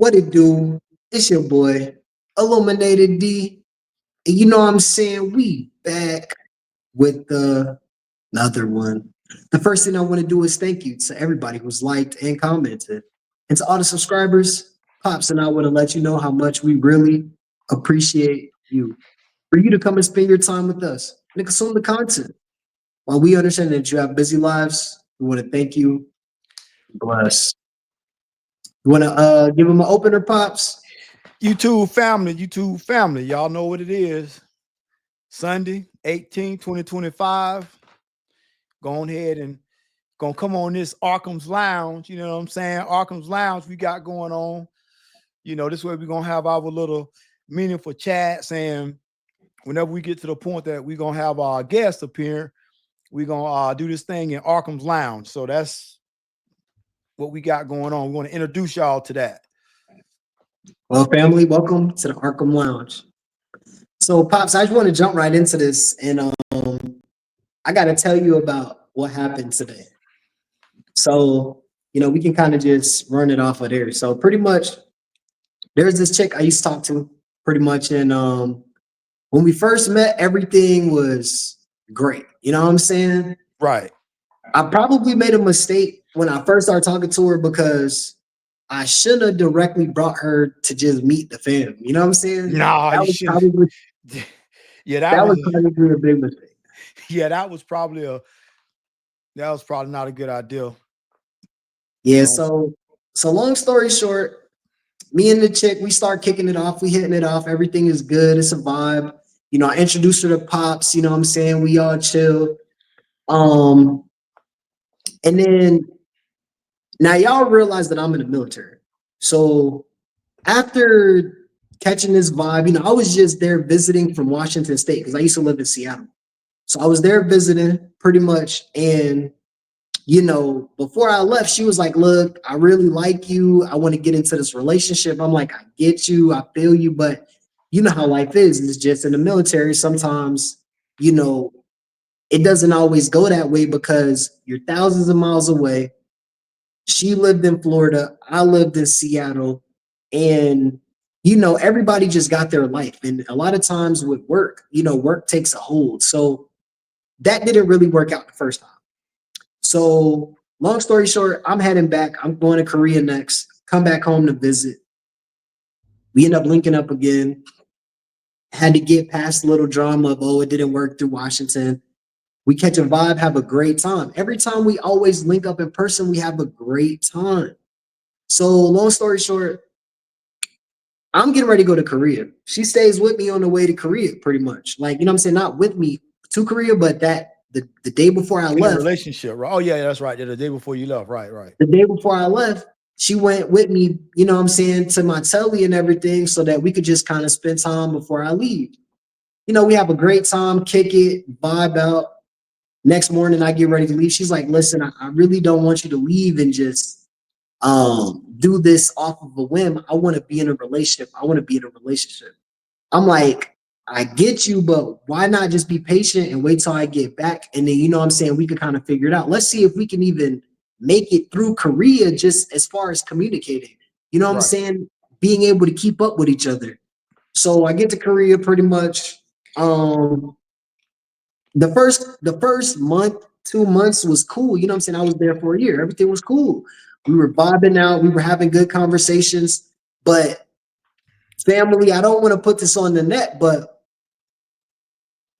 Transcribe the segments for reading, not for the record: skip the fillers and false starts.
What it do? It's your boy, Illuminated D. And you know what I'm saying? We back with another one. The first thing I want to do is thank you to everybody who's liked and commented. And to all the subscribers, Pops and I want to let you know how much we really appreciate you. For you to come and spend your time with us and consume the content. While we understand that you have busy lives, we want to thank you. Bless. You want to give them an opener, Pops? YouTube family, y'all know what it is. Sunday, 18, 2025. Go ahead and gonna come on this Arkham's Lounge. You know what I'm saying? Arkham's Lounge we got going on. You know, this way we're gonna have our little meaningful chats. And whenever we get to the point that we're gonna have our guests appear, we're gonna do this thing in Arkham's Lounge. So that's what we got going on. We want to introduce y'all to that. Well, family, welcome to the Arkham Lounge. So, Pops, I just want to jump right into this, and I got to tell you about what happened today. So, we can kind of just run it off of there. So, pretty much, there's this chick I used to talk to, pretty much, and when we first met, everything was great. You know what I'm saying? Right. I probably made a mistake when I first started talking to her because I should have directly brought her to just meet the fam. You know what I'm saying? No, that you was should. probably Yeah, that was probably a big mistake. Yeah, that was probably not a good idea. Yeah, so long story short, me and the chick, we start kicking it off, we hitting it off, everything is good, it's a vibe. I introduced her to Pops, you know what I'm saying? We all chill. And then now y'all realize that I'm in the military. So after catching this vibe, I was just there visiting from Washington State because I used to live in Seattle. So I was there visiting pretty much. And, before I left, she was like, look, I really like you. I want to get into this relationship. I'm like, I get you. I feel you. But you know how life is. It's just in the military. Sometimes, it doesn't always go that way because you're thousands of miles away. She lived in Florida. I lived in Seattle. And, everybody just got their life. And a lot of times with work, work takes a hold. So that didn't really work out the first time. So long story short, I'm heading back. I'm going to Korea next. Come back home to visit. We end up linking up again. Had to get past the little drama of, it didn't work through Washington. We catch a vibe, have a great time. Every time we always link up in person, we have a great time. So long story short, I'm getting ready to go to Korea. She stays with me on the way to Korea, pretty much. Like, you know what I'm saying? Not with me to Korea, but the day before I left. Relationship, right? Oh, yeah, that's right. The day before you left, right. The day before I left, she went with me, you know what I'm saying, to my telly and everything so that we could just kind of spend time before I leave. We have a great time, kick it, vibe out. Next morning, I get ready to leave. She's like, listen, I really don't want you to leave and just do this off of a whim. I want to be in a relationship. I'm like, I get you, but why not just be patient and wait till I get back? And then, you know what I'm saying, we could kind of figure it out. Let's see if we can even make it through Korea just as far as communicating. You know what I'm saying? Being able to keep up with each other. So I get to Korea pretty much. The first month, 2 months was cool. You know what I'm saying? I was there for a year. Everything was cool. We were vibing out. We were having good conversations. But family, I don't want to put this on the net, but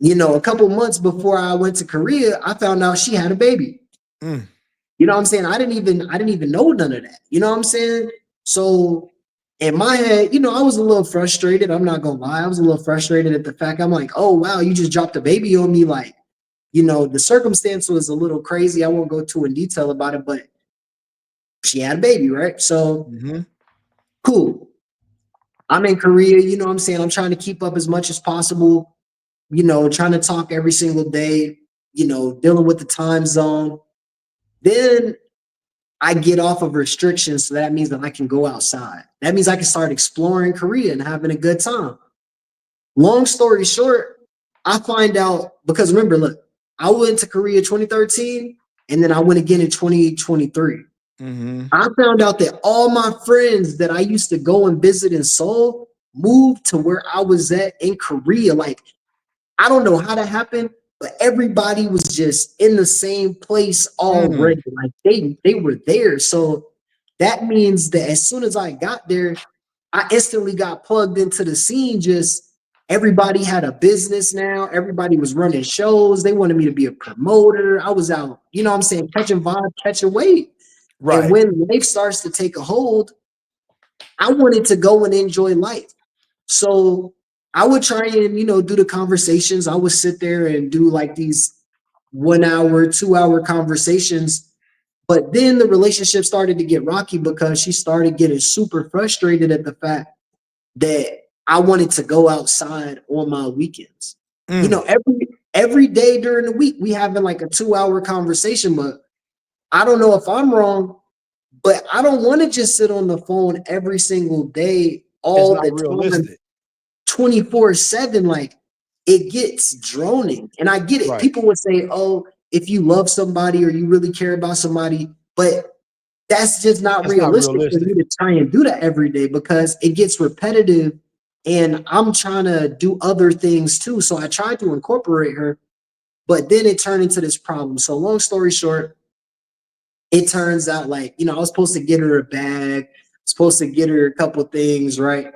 a couple months before I went to Korea, I found out she had a baby. You know what I'm saying? I didn't even know none of that. You know what I'm saying? So in my head, I was a little frustrated. I'm not gonna lie. I was a little frustrated at the fact I'm like, oh wow, you just dropped a baby on me. Like, the circumstance was a little crazy. I won't go too in detail about it, but she had a baby, right? So cool. I'm in Korea, you know what I'm saying? I'm trying to keep up as much as possible, trying to talk every single day, dealing with the time zone. Then I get off of restrictions, so that means that I can go outside. That means I can start exploring Korea and having a good time. Long story short, I find out, because remember, look, I went to Korea 2013, and then I went again in 2023. I found out that all my friends that I used to go and visit in Seoul moved to where I was at in Korea. Like, I don't know how that happened, but everybody was just in the same place already. Like they were there. So that means that as soon as I got there, I instantly got plugged into the scene. Just everybody had a business now. Everybody was running shows. They wanted me to be a promoter. I was out, you know what I'm saying, catching vibe, catching weight. And Right. when life starts to take a hold, I wanted to go and enjoy life. So I would try and, do the conversations. I would sit there and do like these 1 hour, 2 hour conversations. But then the relationship started to get rocky because she started getting super frustrated at the fact that I wanted to go outside on my weekends. Every day during the week, we having like a 2 hour conversation, but I don't know if I'm wrong, but I don't want to just sit on the phone every single day, It's all not the time, realistic. 24/7. Like, it gets droning. And I get it. Right. People would say, oh, if you love somebody or you really care about somebody, but that's just not That's not realistic for me realistic. to try and do that every day because it gets repetitive and I'm trying to do other things too. So I tried to incorporate her, but then it turned into this problem. So long story short, it turns out like, I was supposed to get her a bag, supposed to get her a couple things, right?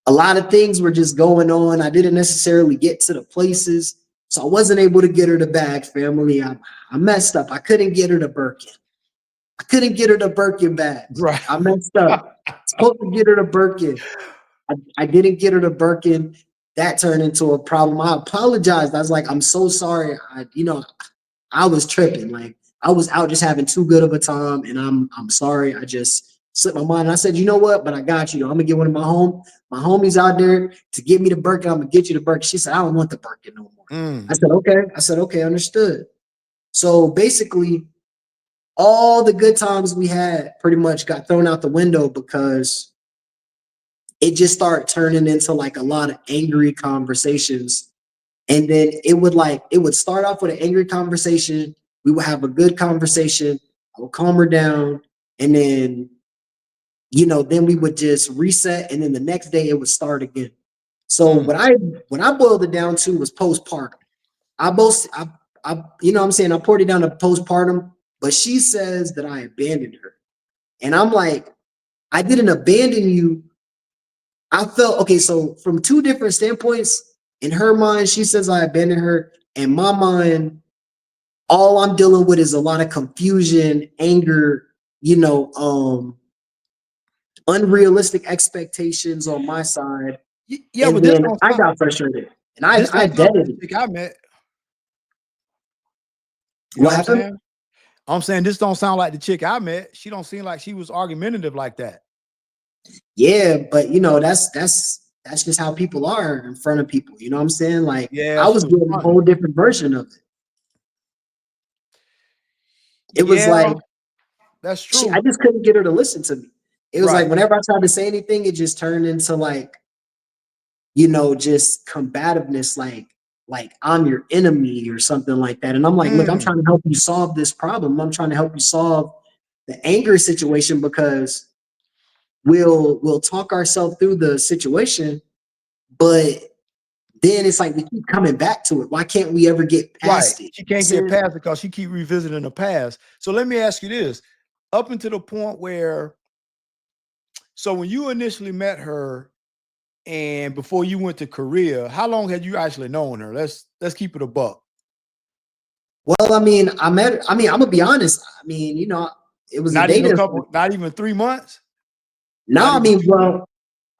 A lot of things were just going on. I didn't necessarily get to the places. So I wasn't able to get her the bag, family. I messed up. I couldn't get her the Birkin. I couldn't get her the Birkin bags. Right. I messed up. Supposed to get her the Birkin. I didn't get her the Birkin. That turned into a problem. I apologized. I was like, I'm so sorry. I was tripping. Like, I was out just having too good of a time, and I'm sorry. I just slipped my mind. And I said, you know what? But I got you. I'm gonna get one of my homies out there to get me the Birkin. I'm gonna get you the Birkin. She said, I don't want the Birkin no more. I said, okay. Understood. So basically, all the good times we had pretty much got thrown out the window because it just started turning into like a lot of angry conversations. And then it would start off with an angry conversation. We would have a good conversation. I would calm her down. And then, then we would just reset. And then the next day it would start again. So what I boiled it down to was postpartum. I poured it down to postpartum, but she says that I abandoned her. And I'm like, I didn't abandon you. I felt okay. So from two different standpoints, in her mind, she says I abandoned her. In my mind, all I'm dealing with is a lot of confusion, anger, unrealistic expectations on my side. Yeah, And but this then don't I sound got frustrated. And this I don't sound like deaded the it. chick I met. You know What what I'm happened? saying? I'm saying this don't sound like the chick I met. She don't seem like she was argumentative like that. Yeah, but that's just how people are in front of people. You know what I'm saying? Like, Yeah, I she was was getting a fronting. whole different version of it. It was Yeah, like that's true. I just couldn't get her to listen to me. It was like Right. whenever I tried to say anything, it just turned into like, just combativeness, like I'm your enemy or something like that. And I'm like, look, I'm trying to help you solve this problem. I'm trying to help you solve the anger situation because we'll talk ourselves through the situation, but then it's like we keep coming back to it. Why can't we ever get Right. past it? She can't get past it because she keep revisiting the past. So let me ask you this. Up until the point where, so when you initially met her and before you went to Korea, how long had you actually known her? Let's keep it a buck. Well, I mean, I met her. I mean, I'm gonna be honest. I mean, it was a Not even a dating. couple, not even 3 months, No, not I even mean, 2 months.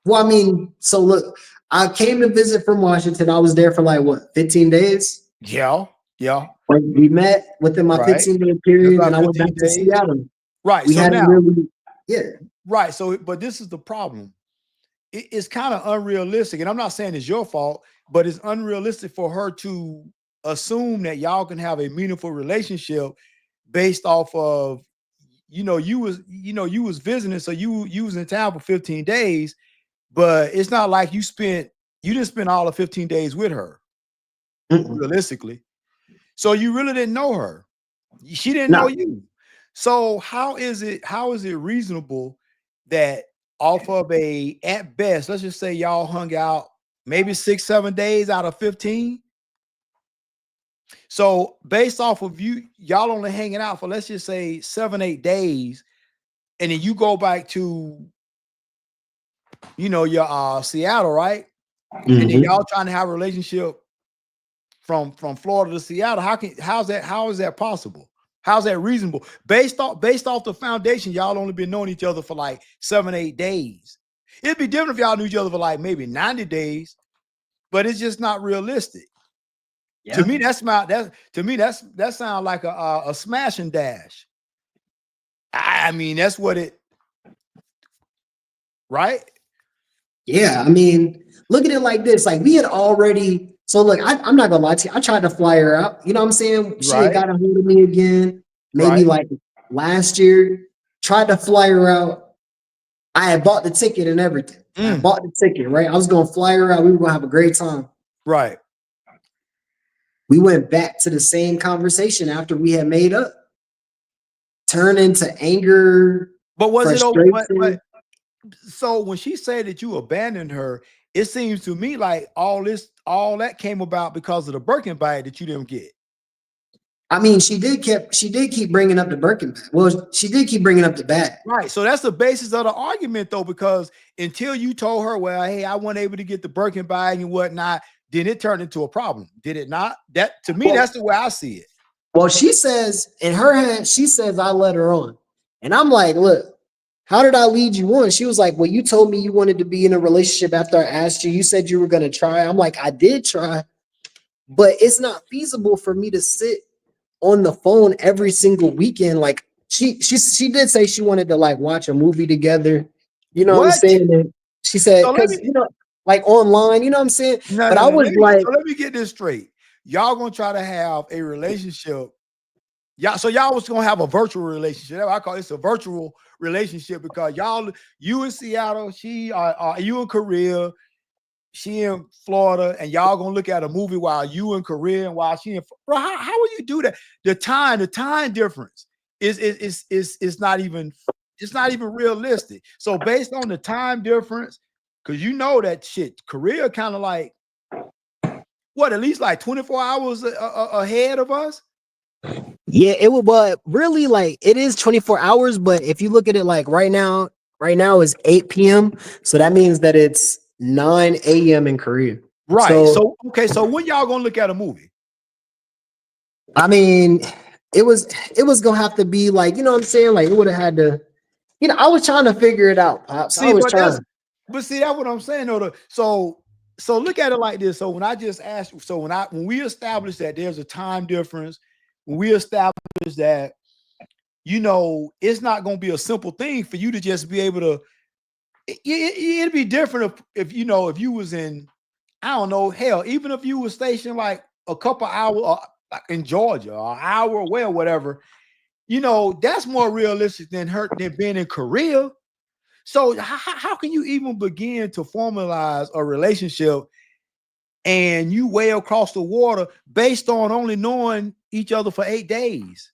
well, I mean, so look, I came to visit from Washington. I was there for like what, 15 days? Yeah, yeah, Like, we met within my right. 15-day It's period, about then I went 15 back to days. Seattle. Right. We So hadn't now, really, yeah. right. So, but this is the problem. It's kind of unrealistic, and I'm not saying it's your fault, but it's unrealistic for her to assume that y'all can have a meaningful relationship based off of, you was visiting, so you was in town for 15 days, but it's not like you didn't spend all the 15 days with her, Mm-mm. realistically. So you really didn't know her. She didn't know No, you. So how is it reasonable that off of a, at best, let's just say y'all hung out maybe 6-7 days out of 15? So based off of y'all only hanging out for, let's just say 7-8 days, and then you go back to, your Seattle, right? And then y'all trying to have a relationship from Florida to Seattle. How is that possible? How's that reasonable? Based off the foundation, y'all only been knowing each other for like 7-8 days. It'd be different if y'all knew each other for like maybe 90 days, but it's just not realistic. Yeah. To me, that sounds like a smash and dash. I mean, that's what it, right? Yeah, I mean, look at it like this. Like we had already, so look, I'm not gonna lie to you. I tried to fly her out. You know what I'm saying? She had got a hold of me again, maybe like last year. Tried to fly her out. I had bought the ticket and everything. I bought the ticket, right? I was gonna fly her out. We were gonna have a great time. Right. We went back to the same conversation after we had made up. Turned into anger. But was it over? So when she said that you abandoned her, it seems to me like all that came about because of the Birkin bag that you didn't get. I mean, she did keep bringing up the Birkin bag. Well, she did keep bringing up the bag. Right. So that's the basis of the argument, though, because until you told her, well, hey, I wasn't able to get the Birkin bag and whatnot, then it turned into a problem. Did it not? That, to me, that's the way I see it. Well, she says in her head, she says I led her on. And I'm like, look, how did I lead you on? She was like, well, you told me you wanted to be in a relationship after I asked you. You said you were going to try. I'm like, I did try, but it's not feasible for me to sit on the phone every single weekend. Like she did say she wanted to like watch a movie together. You know what I'm saying? And she said, because, like online, you know what I'm saying? But I was like, so let me get this straight. Y'all going to try to have a relationship. So y'all was gonna have a virtual relationship. That's what I call it's a virtual relationship because you in Seattle, you in Korea, she in Florida, and y'all gonna look at a movie while you in Korea and while she in. Bro, how will you do that? The time difference is not even realistic. So based on the time difference, because you know that shit, Korea kind of like what, at least like 24 hours ahead of us. Yeah, it will, but really, like it is 24 hours. But if you look at it like right now is 8 p.m. So that means that it's 9 a.m. in Korea. Right. So when y'all gonna look at a movie? I mean, it was gonna have to be like, you know what I'm saying? Like it would have had to, I was trying to figure it out, Pops. See, that's what I'm saying, though. So look at it like this. So when I just asked, when we established that there's a time difference, when we established that, it's not going to be a simple thing for you to just be able to, it'd be different if you was in, I don't know, hell, even if you were stationed like a couple hours in Georgia or an hour away or whatever, that's more realistic than being in Korea. So how can you even begin to formalize a relationship and you way across the water based on only knowing each other for 8 days?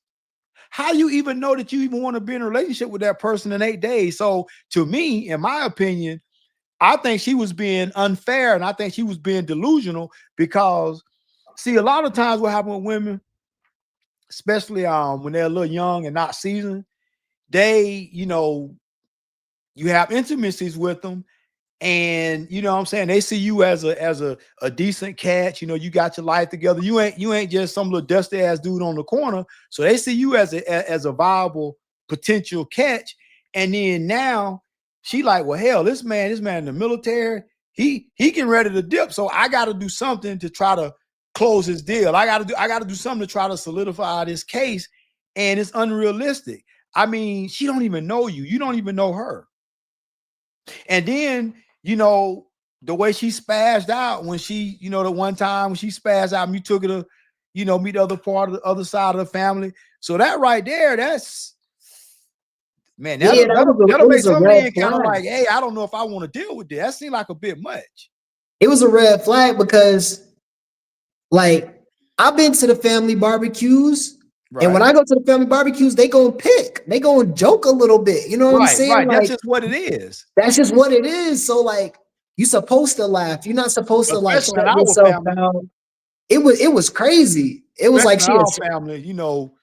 How you even know that you even want to be in a relationship with that person in 8 days? So to me, in my opinion, I think she was being unfair and I think she was being delusional because, see, a lot of times what happens with women, especially when they're a little young and not seasoned, they, you have intimacies with them and you know what I'm saying, they see you as a decent catch. You got your life together. You ain't just some little dusty ass dude on the corner. So they see you as a viable potential catch. And then now she like, well, hell, this man in the military, he getting ready to dip. So I got to do something to try to close his deal. I got to do something to try to solidify this case. And it's unrealistic. I mean, she don't even know you. You don't even know her. And then, the way she spazzed out when she, the one time when she spazzed out and you took her to, meet the other part of the other side of the family. So that right there, that's, man, that'll make some men kind of like, hey, I don't know if I want to deal with this. That seemed like a bit much. It was a red flag because, like, I've been to the family barbecues And when I go to the family barbecues, they gonna pick, they gonna joke a little bit. You know what I'm saying? Right. Like, That's just what it is. that's just what it is. So like, you supposed to laugh. You're not supposed to like Especially in shut our yourself family. down. It was crazy. It was like Especially in our family, you know,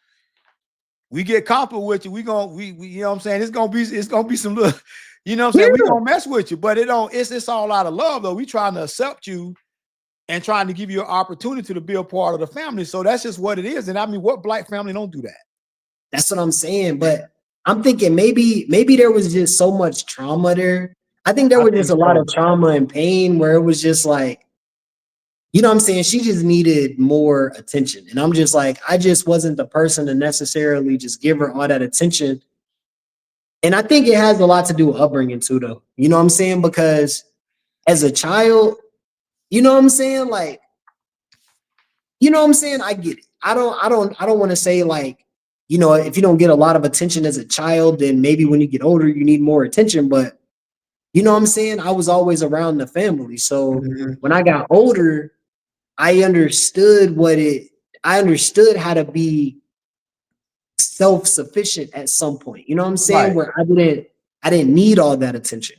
we get comfortable with you. We you know what I'm saying? It's gonna be some little, you know what I'm saying? We gonna mess with you, but it's all out of love though. We trying to accept you and trying to give you an opportunity to be a part of the family. So that's just what it is. And I mean, what black family don't do that? That's what I'm saying. But I'm thinking maybe there was just so much trauma there. I think there was just a lot of trauma and pain where it was just like, you know what I'm saying? She just needed more attention. And I'm just like, I just wasn't the person to necessarily just give her all that attention. And I think it has a lot to do with upbringing too, though. You know what I'm saying? Because as a child, you know what I'm saying? Like, you know what I'm saying? I get it. I don't want to say like, you know, if you don't get a lot of attention as a child, then maybe when you get older, you need more attention. But you know what I'm saying? I was always around the family. So when I got older, I understood I understood how to be self-sufficient at some point. You know what I'm saying? Where I didn't need all that attention.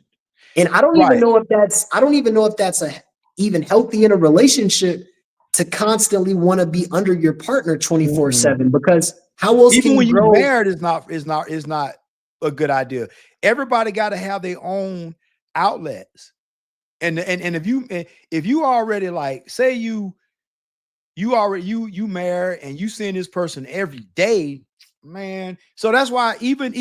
And I don't even know if that's even healthy in a relationship to constantly want to be under your partner 24/7, because how else even can when you you grow? married is not a good idea. Everybody got to have their own outlets. And if you already like, say you married and you seeing this person every day, man. So that's why even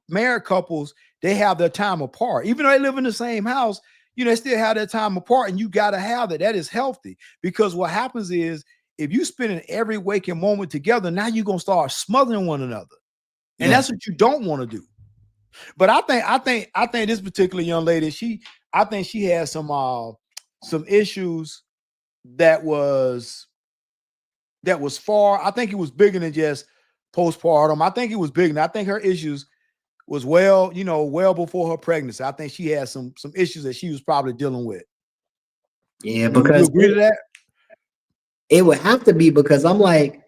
married couples, they have their time apart. Even though they live in the same house, you know, they still have their time apart, and you got to have that. That is healthy, because what happens is if you spending every waking moment together, now you're gonna start smothering one another, and that's what you don't want to do. But I think this particular young lady, I think she had some issues that was far. I think it was bigger than just postpartum. I think it was bigger. I think her issues was well before her pregnancy. I think she had some issues that she was probably dealing with. Yeah, Would you agree to that? It would have to be, because I'm like,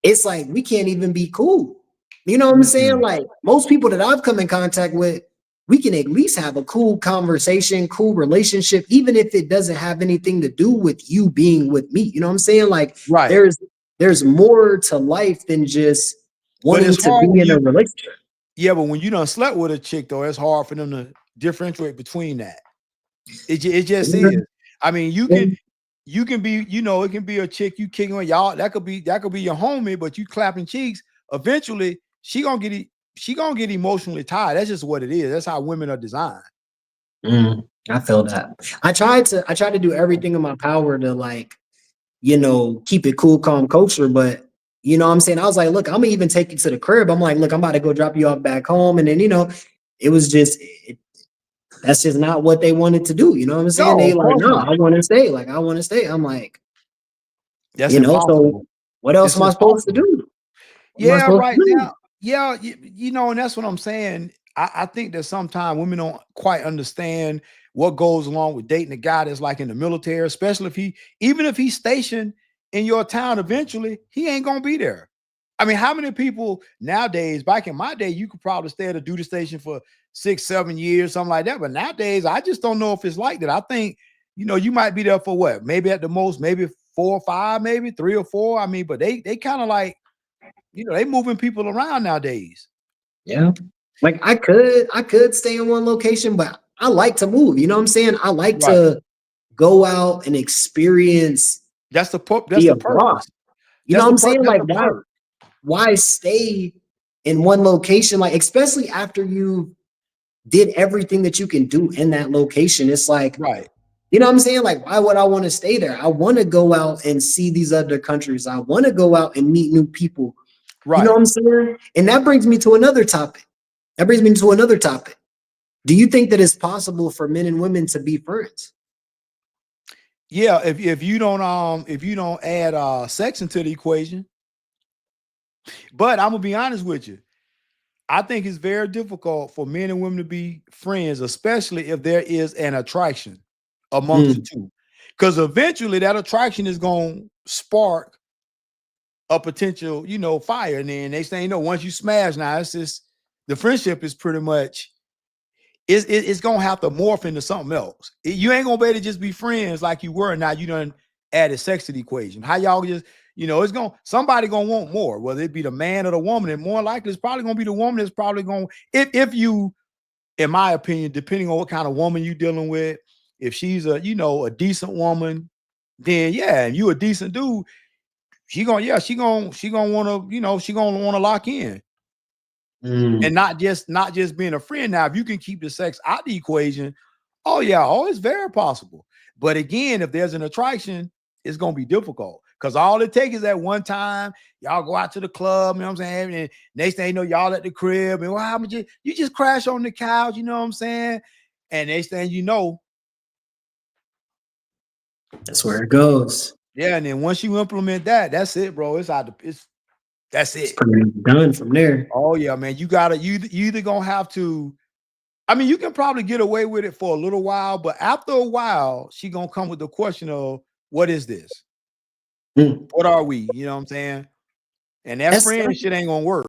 it's like we can't even be cool. You know what I'm saying? Like most people that I've come in contact with, we can at least have a cool conversation, cool relationship, even if it doesn't have anything to do with you being with me. You know what I'm saying? Like there's more to life than just wanting to be in a relationship. Yeah, but when you done slept with a chick though, it's hard for them to differentiate between that. It just is. I mean, you can be, you know, it can be a chick you kicking with y'all. That could be your homie, but you clapping cheeks. Eventually, she gonna get emotionally tired. That's just what it is. That's how women are designed. I feel that. I tried to do everything in my power to, like, you know, keep it cool, calm culture, but you know what I'm saying? I was like, look, I'm gonna even take you to the crib. I'm like, look, I'm about to go drop you off back home. And then, you know, it was just that's just not what they wanted to do. You know what I'm saying? No, They of like, course no, not. I want to stay. Like, I want to stay. I'm like, That's you know, impossible. so what else It's am I supposed to impossible. do? Yeah, right now. Yeah, you know, and that's what I'm saying. I think that sometimes women don't quite understand what goes along with dating a guy that's like in the military, especially even if he's stationed in your town, eventually he ain't gonna be there. I mean, how many people nowadays, back in my day, you could probably stay at a duty station for 6-7 years, something like that. But nowadays, I just don't know if it's like that. I think, you know, you might be there for what? Maybe at the most, maybe 4 or 5, maybe 3 or 4. I mean, but they kind of like, you know, they moving people around nowadays. Yeah. Like I could stay in one location, but I like to move. You know what I'm saying? I like to go out and experience. That's the purpose. You know what I'm saying? Like why stay in one location? Like, especially after you did everything that you can do in that location. It's like, you know what I'm saying? Like, why would I want to stay there? I want to go out and see these other countries. I want to go out and meet new people. You know what I'm saying? And that brings me to another topic. Do you think that it's possible for men and women to be friends? Yeah, if you don't add sex into the equation. But I'm gonna be honest with you. I think it's very difficult for men and women to be friends, especially if there is an attraction amongst the two. Because eventually that attraction is gonna spark a potential, fire. And then they say, once you smash, now it's just the friendship is pretty much it's gonna have to morph into something else. You ain't gonna be able to just be friends like you were. Now you done added sex to the equation. How y'all just, it's somebody gonna want more, whether it be the man or the woman, and more likely it's probably gonna be the woman that's probably gonna, if you, in my opinion, depending on what kind of woman you're dealing with, if she's a decent woman, then yeah, and you a decent dude, she gonna want to, she gonna want to lock in. And not just being a friend. Now, if you can keep the sex out the equation, it's very possible. But again, if there's an attraction, it's gonna be difficult because all it takes is that one time y'all go out to the club, you know what I'm saying? And next thing you know, y'all at the crib, and what happens? You just crash on the couch, you know what I'm saying? And next thing you know, that's where it goes. Yeah, and then once you implement that, that's it, bro. That's it. It's pretty done from there. Oh yeah, man. You either gonna have to. I mean, you can probably get away with it for a little while, but after a while, she gonna come with the question of what is this? What are we? You know what I'm saying? And that friend shit ain't gonna work.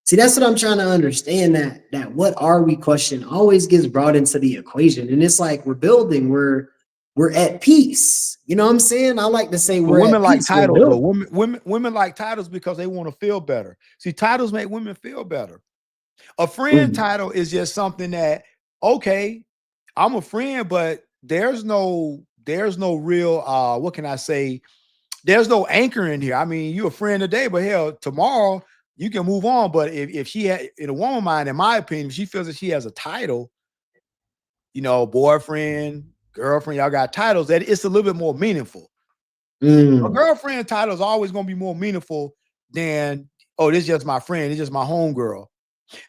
See, that's what I'm trying to understand. That what are we question always gets brought into the equation, and it's like we're building, we're at peace. You know what I'm saying? I like to say women like titles, though. Women like titles because they want to feel better. See, titles make women feel better. A friend title is just something that, okay, I'm a friend, but there's no real what can I say? There's no anchor in here. I mean, you're a friend today, but hell, tomorrow you can move on. But if she had, in a woman mind, in my opinion, if she feels that she has a title, boyfriend, girlfriend, y'all got titles, that it's a little bit more meaningful. A girlfriend title is always going to be more meaningful than, this is just my friend, it's just my homegirl.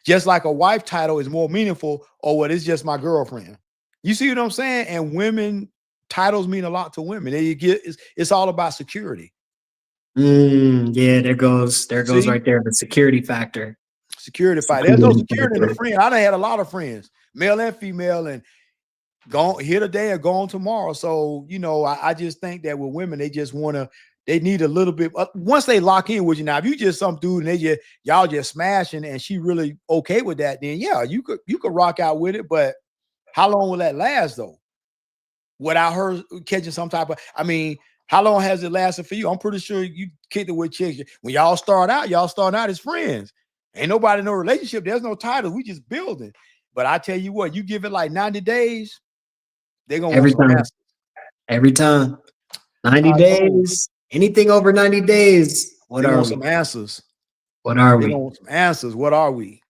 Just like a wife title is more meaningful, it's just my girlfriend. You see what I'm saying? And women titles mean a lot to women. It's all about security. Yeah, there goes right there the security factor. Security factor. There's no security in a friend. I done had a lot of friends, male and female, and gone here today and gone tomorrow. So, I just think that with women, they just they need a little bit. Once they lock in with you, now if you just some dude and y'all just smashing and she really okay with that, then yeah, you could rock out with it. But how long will that last though? Without her catching some type of, how long has it lasted for you? I'm pretty sure you kicked it with chicks. When y'all start out as friends. Ain't nobody in no relationship. There's no title. We just building. But I tell you what, you give it like 90 days, they're gonna want some answers. Every time. 90 days. Anything over 90 days. What are we? Some answers. What are we? They want some answers. What are we?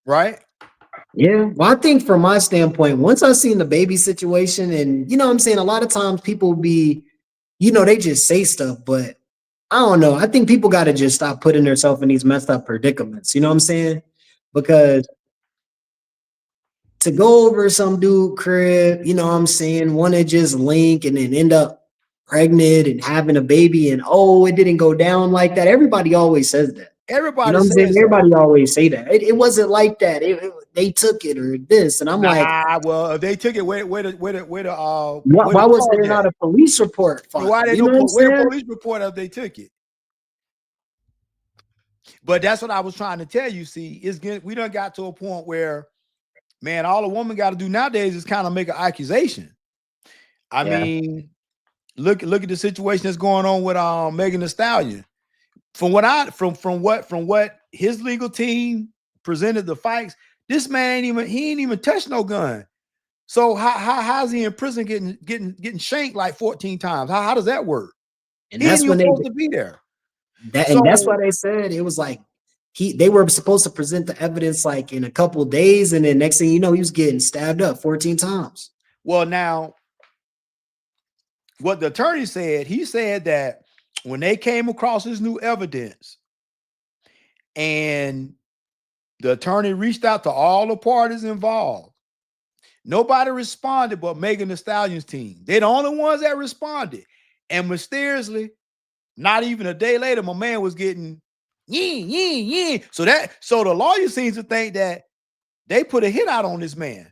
Right? Yeah. Well, I think from my standpoint, once I seen the baby situation, and you know what I'm saying, a lot of times people be, they just say stuff, but I don't know. I think people got to just stop putting themselves in these messed up predicaments. You know what I'm saying? Because to go over some dude crib, want to just link and then end up pregnant and having a baby, and it didn't go down like that. Everybody always says that. Everybody Everybody always say that. It wasn't like that. They took it or this, and I'm like, well, if they took it, why was there not a police report? Why they don't put a police report if they took it? But that's what I was trying to tell you. See, we done got to a point where, man, all a woman got to do nowadays is kind of make an accusation. I mean, look at the situation that's going on with Megan Thee Stallion. From what his legal team presented the facts, this man ain't even touched no gun. So how's he in prison getting shanked like 14 times? How does that work? And that's when supposed to be there. And that's why they said it was like they were supposed to present the evidence like in a couple of days, and then next thing you know, he was getting stabbed up 14 times. Well, now, what the attorney said, he said that when they came across this new evidence and the attorney reached out to all the parties involved, nobody responded but Megan Thee Stallion's team. They're the only ones that responded. And mysteriously, not even a day later, my man was getting yeah. So the lawyer seems to think that they put a hit out on this man.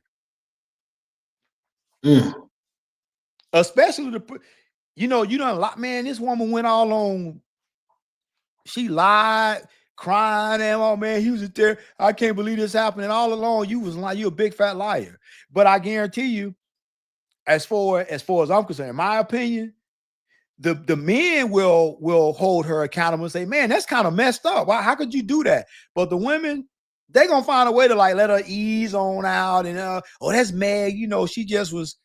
Especially you done a lot, man. This woman went all on. She lied, crying, and oh man, he was there. I can't believe this happened. And all along, you was like, you a big fat liar. But I guarantee you, as far as I'm concerned, in my opinion, the men will hold her accountable and say, man, that's kind of messed up. Why? How could you do that? But the women, they gonna find a way to like let her ease on out and oh, that's Meg. She just was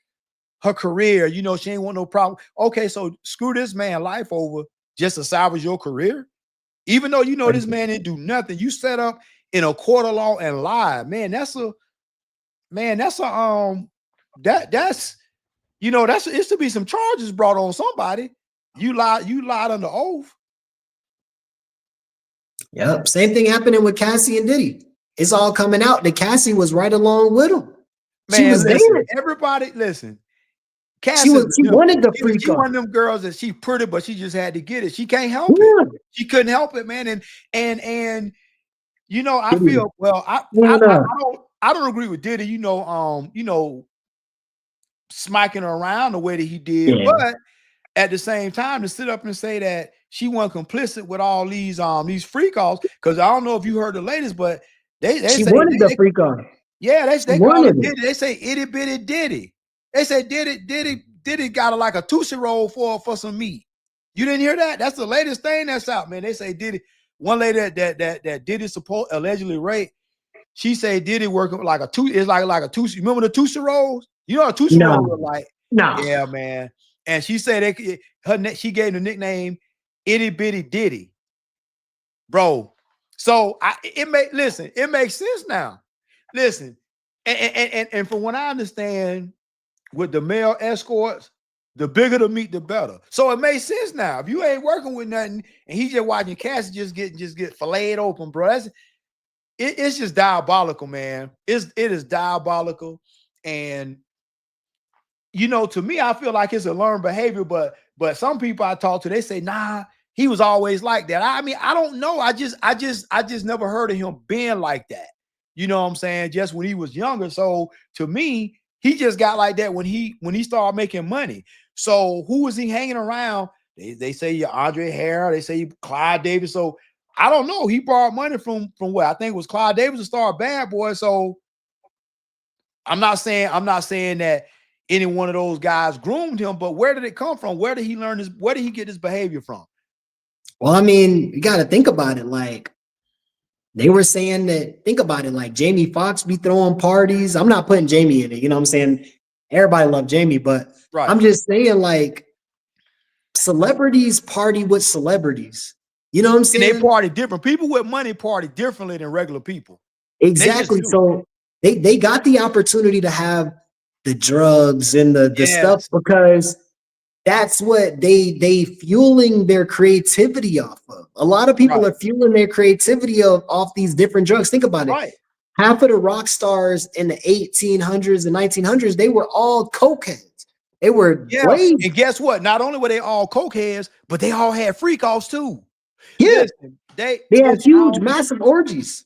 her career. She ain't want no problem. Okay, so screw this man life over just to salvage your career. Even though this man didn't do nothing, you set up in a court of law and lied. Man, that's it's to be some charges brought on somebody. You lied under oath. Yep. Same thing happening with Cassie and Diddy. It's all coming out that Cassie was right along with him. Man, she was there. Everybody, listen. Cassie she wanted the freak. She one of them girls that she pretty, but she just had to get it. She can't help it. She couldn't help it, man. And I feel I don't agree with Diddy. Smacking her around the way that he did, but at the same time, to sit up and say that she wasn't complicit with all these freak offs, because I don't know if you heard the latest, but they she say wanted the freak off. Yeah, they call it Diddy. They say itty bitty Diddy. They say Diddy got like a Tootsie Roll for some meat. You didn't hear that? That's the latest thing that's out, man. They say Diddy. One lady that Diddy allegedly raped. She say Diddy working like a Tootsie. It's like a Tootsie. Remember the Tootsie Rolls? You know what a Tootsie Roll look like? No. Yeah, man. And she said she gave the nickname Itty Bitty Diddy, bro. So it makes sense now. Listen, and from what I understand, with the male escorts, the bigger the meat, the better. So it makes sense now. If you ain't working with nothing and he just watching Cassie just get filleted open, bro, it's just diabolical, man. It is diabolical, and to me, I feel like it's a learned behavior. But some people I talk to, they say, nah, he was always like that. I mean, I don't know. I just never heard of him being like that. You know what I'm saying? Just when he was younger. So to me, he just got like that when he started making money. So who was he hanging around? They say Andre Harrell. They say Clyde Davis. So I don't know. He borrowed money from what I think it was Clyde Davis to start Bad Boy. So I'm not saying that any one of those guys groomed him, but where did it come from? Where did he learn this? Where did he get his behavior from? Well, I mean, you got to think about it. Like they were saying that, think about it. Like Jamie Foxx be throwing parties. I'm not putting Jamie in it. You know what I'm saying? Everybody loved Jamie, but I'm just saying like celebrities party with celebrities. You know what I'm saying? And they party different. People with money party differently than regular people. Exactly. So they got the opportunity to have the drugs and the stuff because that's what they fueling their creativity off of. A lot of people are fueling their creativity off these different drugs. Think about it. Half of the rock stars in the 1800s and 1900s, they were all cokeheads. They were and guess what? Not only were they all cokeheads, but they all had freak offs too. Yeah, listen, they had huge, massive orgies.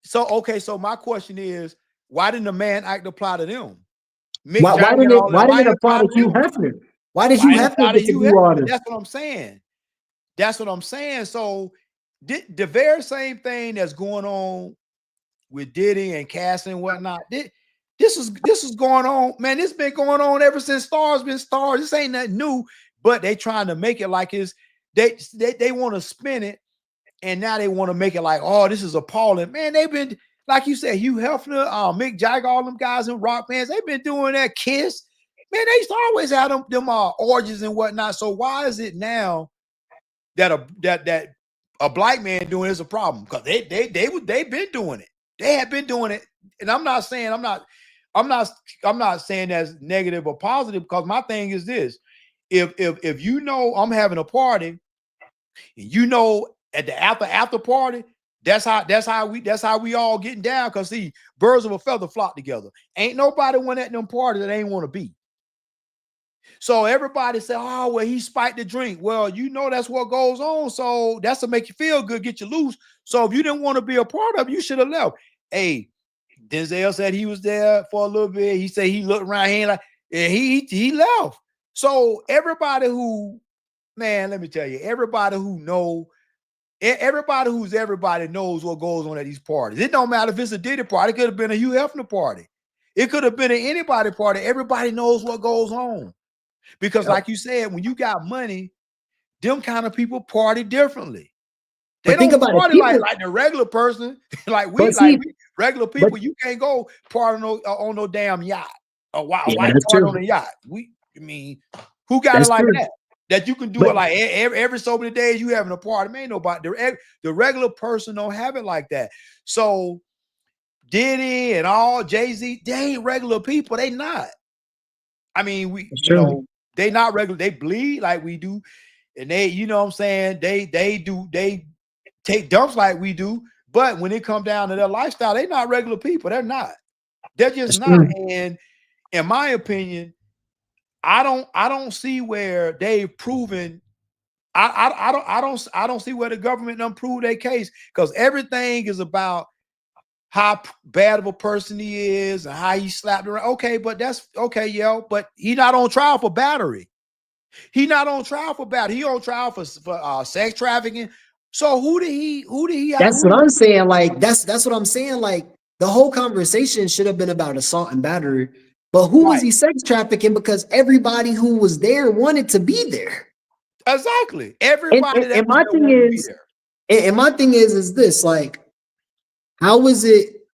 So my question is, why didn't the man act apply to them? Why didn't it apply to Hugh Hefner? Why did Hugh Hefner get to do all this? That's what I'm saying. So the very same thing that's going on with Diddy and Cassie and whatnot. This is going on, man. This been going on ever since Stars been stars. This ain't nothing new, but they trying to make it like it's they want to spin it, and now they want to make it like, oh, this is appalling. Man, they've been, like you said, Hugh Hefner, Mick Jagger, all them guys in rock bands, they've been doing that. Kiss. Man, they used to always have them orgies and whatnot. So why is it now that a black man doing is a problem? Because they've been doing it. They have been doing it. And I'm not saying that's negative or positive, because my thing is this. If you know I'm having a party, and you know at the after party, that's how we all getting down. Because see, birds of a feather flock together. Ain't nobody went at them parties that ain't want to be. So everybody say, oh, well, he spiked the drink. Well, that's what goes on. So that's to make you feel good, get you loose. So if you didn't want to be a part of it, you should have left. Hey, Denzel said he was there for a little bit. He said he looked around here like, and he left. So everybody who, man, let me tell you, everybody who's everybody knows what goes on at these parties. It don't matter if it's a Diddy party. It could have been a Hugh Hefner party. It could have been an anybody party. Everybody knows what goes on. Because like you said, when you got money, them kind of people party differently. They don't party like the regular person. like we regular people, you can't go party on no damn yacht. A white party on a yacht. Who got it like that? That you can do it like every so many days you having a party. Man, nobody, the regular person don't have it like that. So Diddy and all Jay-Z, they ain't regular people. They not. I mean, they not regular. They bleed like we do. And they, you know what I'm saying? They take dumps like we do. But when it come down to their lifestyle, they not regular people. They're not. They're just not. And in my opinion, I don't see where they've proven. I don't see where the government done proved their case, because everything is about how bad of a person he is and how he slapped around. Okay, but that's okay, yo. But he not on trial for battery. He not on trial for battery. He on trial for sex trafficking. So who did he? That's what I'm saying. Like that's what I'm saying. Like the whole conversation should have been about assault and battery. But who was he sex trafficking? Because everybody who was there wanted to be there. Exactly. Everybody. And my thing is, and my thing is this: like, how was it?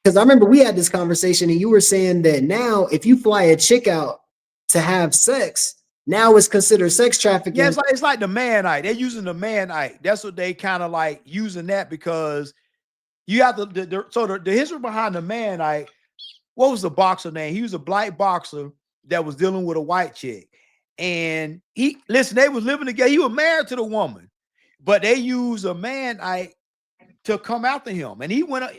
Because I remember we had this conversation, and you were saying that now, if you fly a chick out to have sex, now it's considered sex trafficking. Yeah, it's like the man-ite. They're using the man-ite. That's what they kind of like using that, because you have the history behind the man-ite. What was the boxer name? He was a black boxer that was dealing with a white chick. And they was living together. He was married to the woman, but they used a man-ite to come after him. And he went on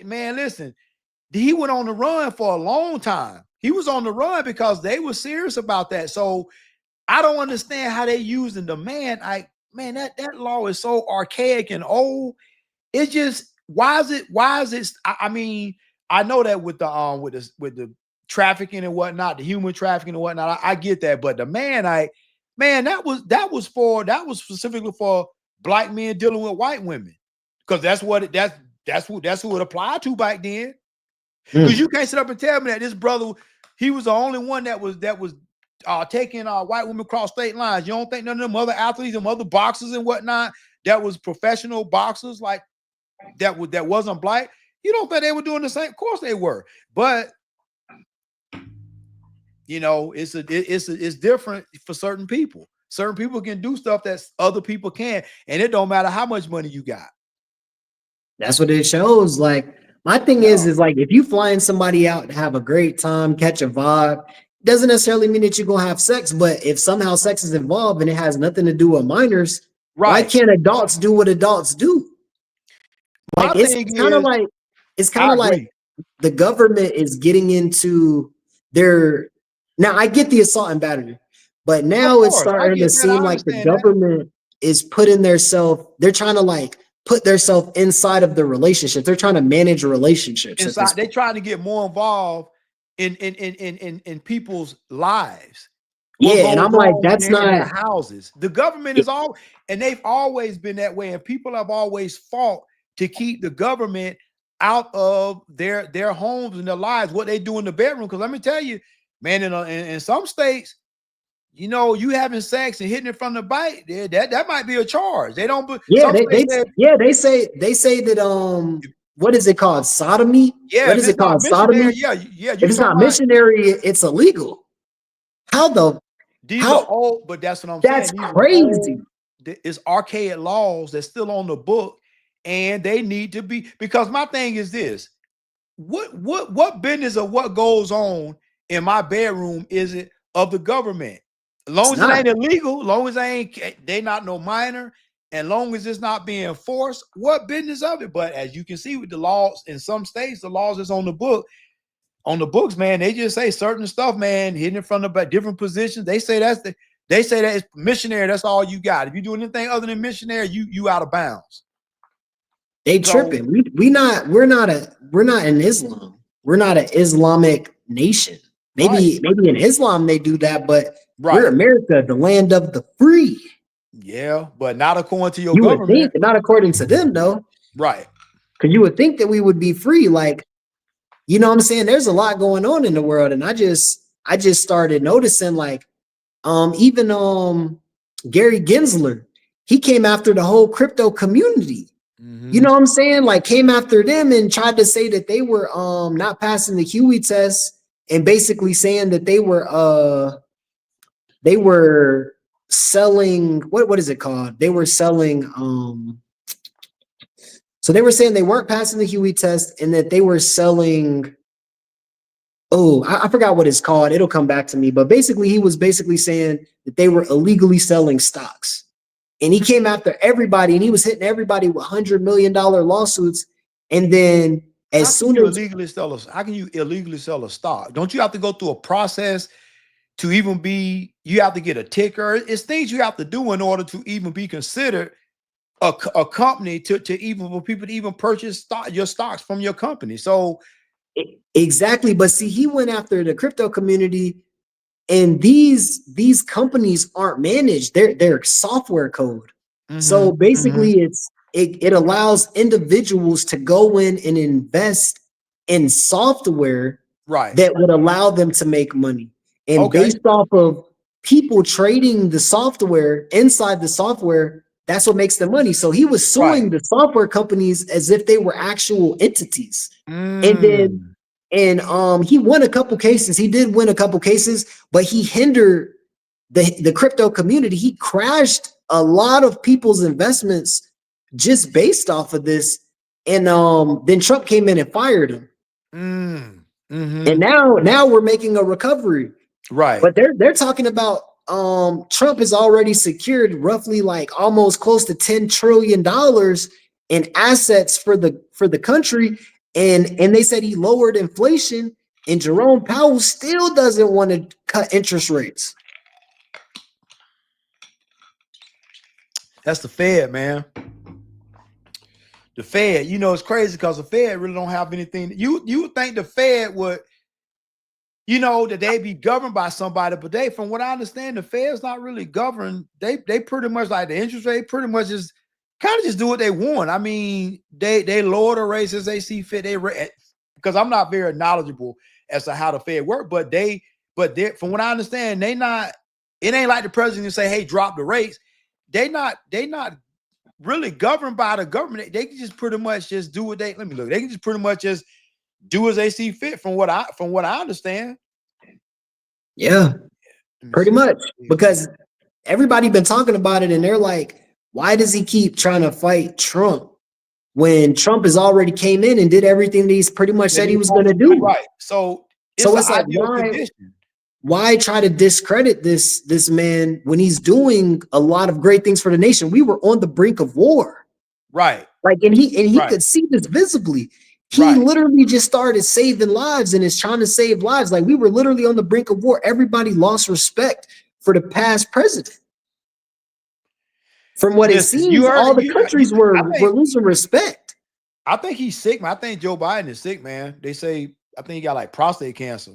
the run for a long time. He was on the run because they were serious about that. So I don't understand how they using the man-ite. Man, that law is so archaic and old. It's just, why is it? I mean, I know that with the trafficking and whatnot, the human trafficking and whatnot, I get that. But the man-ite, man, that was specifically for black men dealing with white women, because that's who it applied to back then. Because you can't sit up and tell me that this brother, he was the only one that was taking white women across state lines. You don't think none of them other athletes and other boxers and whatnot that was professional boxers like that wasn't black? You don't think they were doing the same? Of course they were, but it's different for certain people. Certain people can do stuff that other people can't, and it don't matter how much money you got. That's what it shows. Like, my thing is like, if you flying somebody out to have a great time, catch a vibe, doesn't necessarily mean that you're gonna have sex. But if somehow sex is involved and it has nothing to do with minors, why can't adults do what adults do? Like, it's kind of like the government is getting into their. Now, I get the assault and battery, but now it's starting to seem like the government is putting themselves. They're trying to like put themselves inside of the relationship. They're trying to manage relationships. They're trying to get more involved in people's lives. Yeah, and I'm like, that's not houses. The government is all, and they've always been that way. And people have always fought to keep the government out of their homes and their lives, what they do in the bedroom. Because let me tell you, man, in some states, you having sex and hitting it from the bite, that might be a charge. They don't. They say that what is it called? Sodomy? Yeah. What is it called? Sodomy? Yeah. If it's not missionary, it's illegal. But that's what I'm saying. That's crazy. It's archaic laws that's still on the book, and they need to be, because my thing is this: what business of what goes on in my bedroom is it of the government? As long as it ain't illegal, long as they not no minor, and long as it's not being enforced, what business of it? But as you can see with the laws in some states, the laws is on the books, man. They just say certain stuff, man, hitting it from the different positions. They say that it's missionary. That's all you got. If you do anything other than missionary, you out of bounds. They tripping. We're not in Islam. We're not an Islamic nation. Maybe in Islam they do that, but We're Right. America, the land of the free. Yeah, but not according to your You would think, government. not according to them, though, Right. because you would think that we would be free. Like, you know what I'm saying? There's a lot going on in the world, and I just started noticing, like, even Gary Gensler, he came after the whole crypto community. You know what I'm saying? Like, came after them and tried to say that they were not passing the Huey test, and basically saying that they were selling, what is it called? They were selling so they were saying they weren't passing the Huey test and that they were selling, oh, I forgot what it's called. It'll come back to me. But basically, he was basically saying that they were illegally selling stocks. And he came after everybody, and he was hitting everybody with $100 million lawsuits. And then How as can soon you as illegally sell how can you illegally sell a stock? Don't you have to go through a process to even be, you have to get a ticker? It's things you have to do in order to even be considered a company to even for people to even purchase your stocks from your company. So exactly, but see, he went after the crypto community, and these companies aren't managed. They're software code. So basically, it allows individuals to go in and invest in software right. that would allow them to make money. And Okay. based off of people trading the software inside the software, that's what makes the money. So he was suing the software companies as if they were actual entities. And then he won a couple cases. He did win a couple cases, but he hindered the crypto community. He crashed a lot of people's investments just based off of this. And then Trump came in and fired him. And now we're making a recovery. Right. But they're talking about Trump has already secured roughly like almost close to $10 trillion in assets for the country. And they said he lowered inflation, and Jerome Powell still doesn't want to cut interest rates. That's the Fed, man. The Fed, you know, it's crazy because the Fed really don't have anything. You would think the Fed would, you know, that they be governed by somebody, but they, from what I understand, the Fed's not really governed. They pretty much, like, the interest rate pretty much just kind of just do what they want. I mean, they lower the rates as they see fit. Because I'm not very knowledgeable as to how the Fed work, but they from what I understand, it ain't like the president say, hey, drop the rates. They not really governed by the government. They can just pretty much just do what they can just pretty much just do as they see fit from what I understand. Yeah, pretty much, because everybody been talking about it, and they're like, why does he keep trying to fight Trump when Trump has already came in and did everything that he's pretty much said he was going to do? Right. So it's like, why try to discredit this man when he's doing a lot of great things for the nation? We were on the brink of war. Right. Like, and he could see this visibly. He literally just started saving lives and is trying to save lives. Like, we were literally on the brink of war. Everybody lost respect for the past president. From what it seems, all the countries were losing respect. I think he's sick, man. I think Joe Biden is sick, man. They say, I think he got like prostate cancer.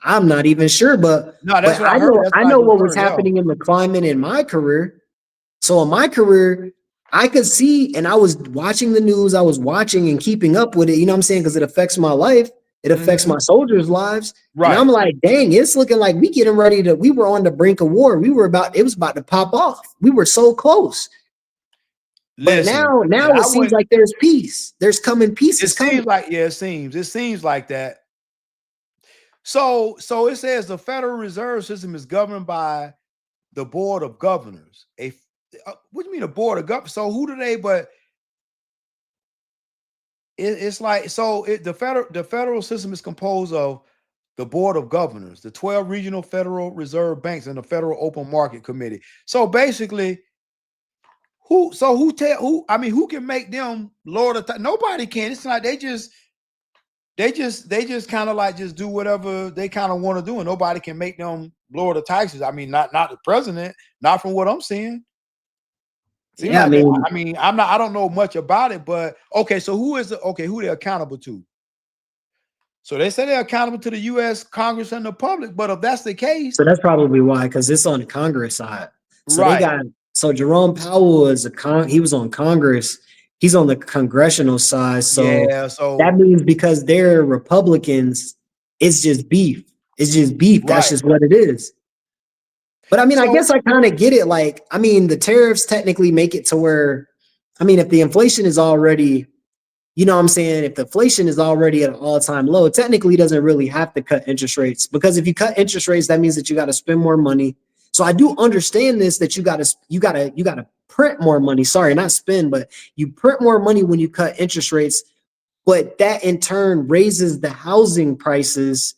I'm not even sure, but no, that's what I heard. I know what was happening in the climate in my career. So in my career, I could see, and I was watching the news, I was watching and keeping up with it, you know what I'm saying? Because it affects my life, it affects my soldiers' lives. Right. And I'm like, dang, it's looking like we were on the brink of war. It was about to pop off. We were so close. But now it seems like there's peace. There's coming peace. It seems like, it seems like that. So it says the Federal Reserve System is governed by the Board of Governors. What do you mean a Board of Governors? So who do they? But it's like, the federal system is composed of the Board of Governors, the 12 regional Federal Reserve banks, and the Federal Open Market Committee. So basically, who can make them lower the tax? Nobody can. It's like they just kind of like just do whatever they kind of want to do, and nobody can make them lower the taxes. I mean, not the president, not from what I'm seeing. Yeah, I don't know much about it, but okay. So who they're accountable to? So they say they're accountable to the U.S. Congress and the public. But if that's the case, So that's probably why, because it's on the Congress side. So they right? got so Jerome Powell is he was on Congress. He's on the congressional side. So Yeah. So that means because they're Republicans, it's just beef. It's just beef. That's right. just what it is. But I mean, I So guess I kind of get it. Like, I mean, the tariffs technically make it to where, I mean, if the inflation is already, you know what I'm saying? If the inflation is already at an all-time low, it technically doesn't really have to cut interest rates, because if you cut interest rates, that means that you got to spend more money. So I do understand this, that you gotta print more money. Sorry, not spend, but you print more money when you cut interest rates. But that in turn raises the housing prices,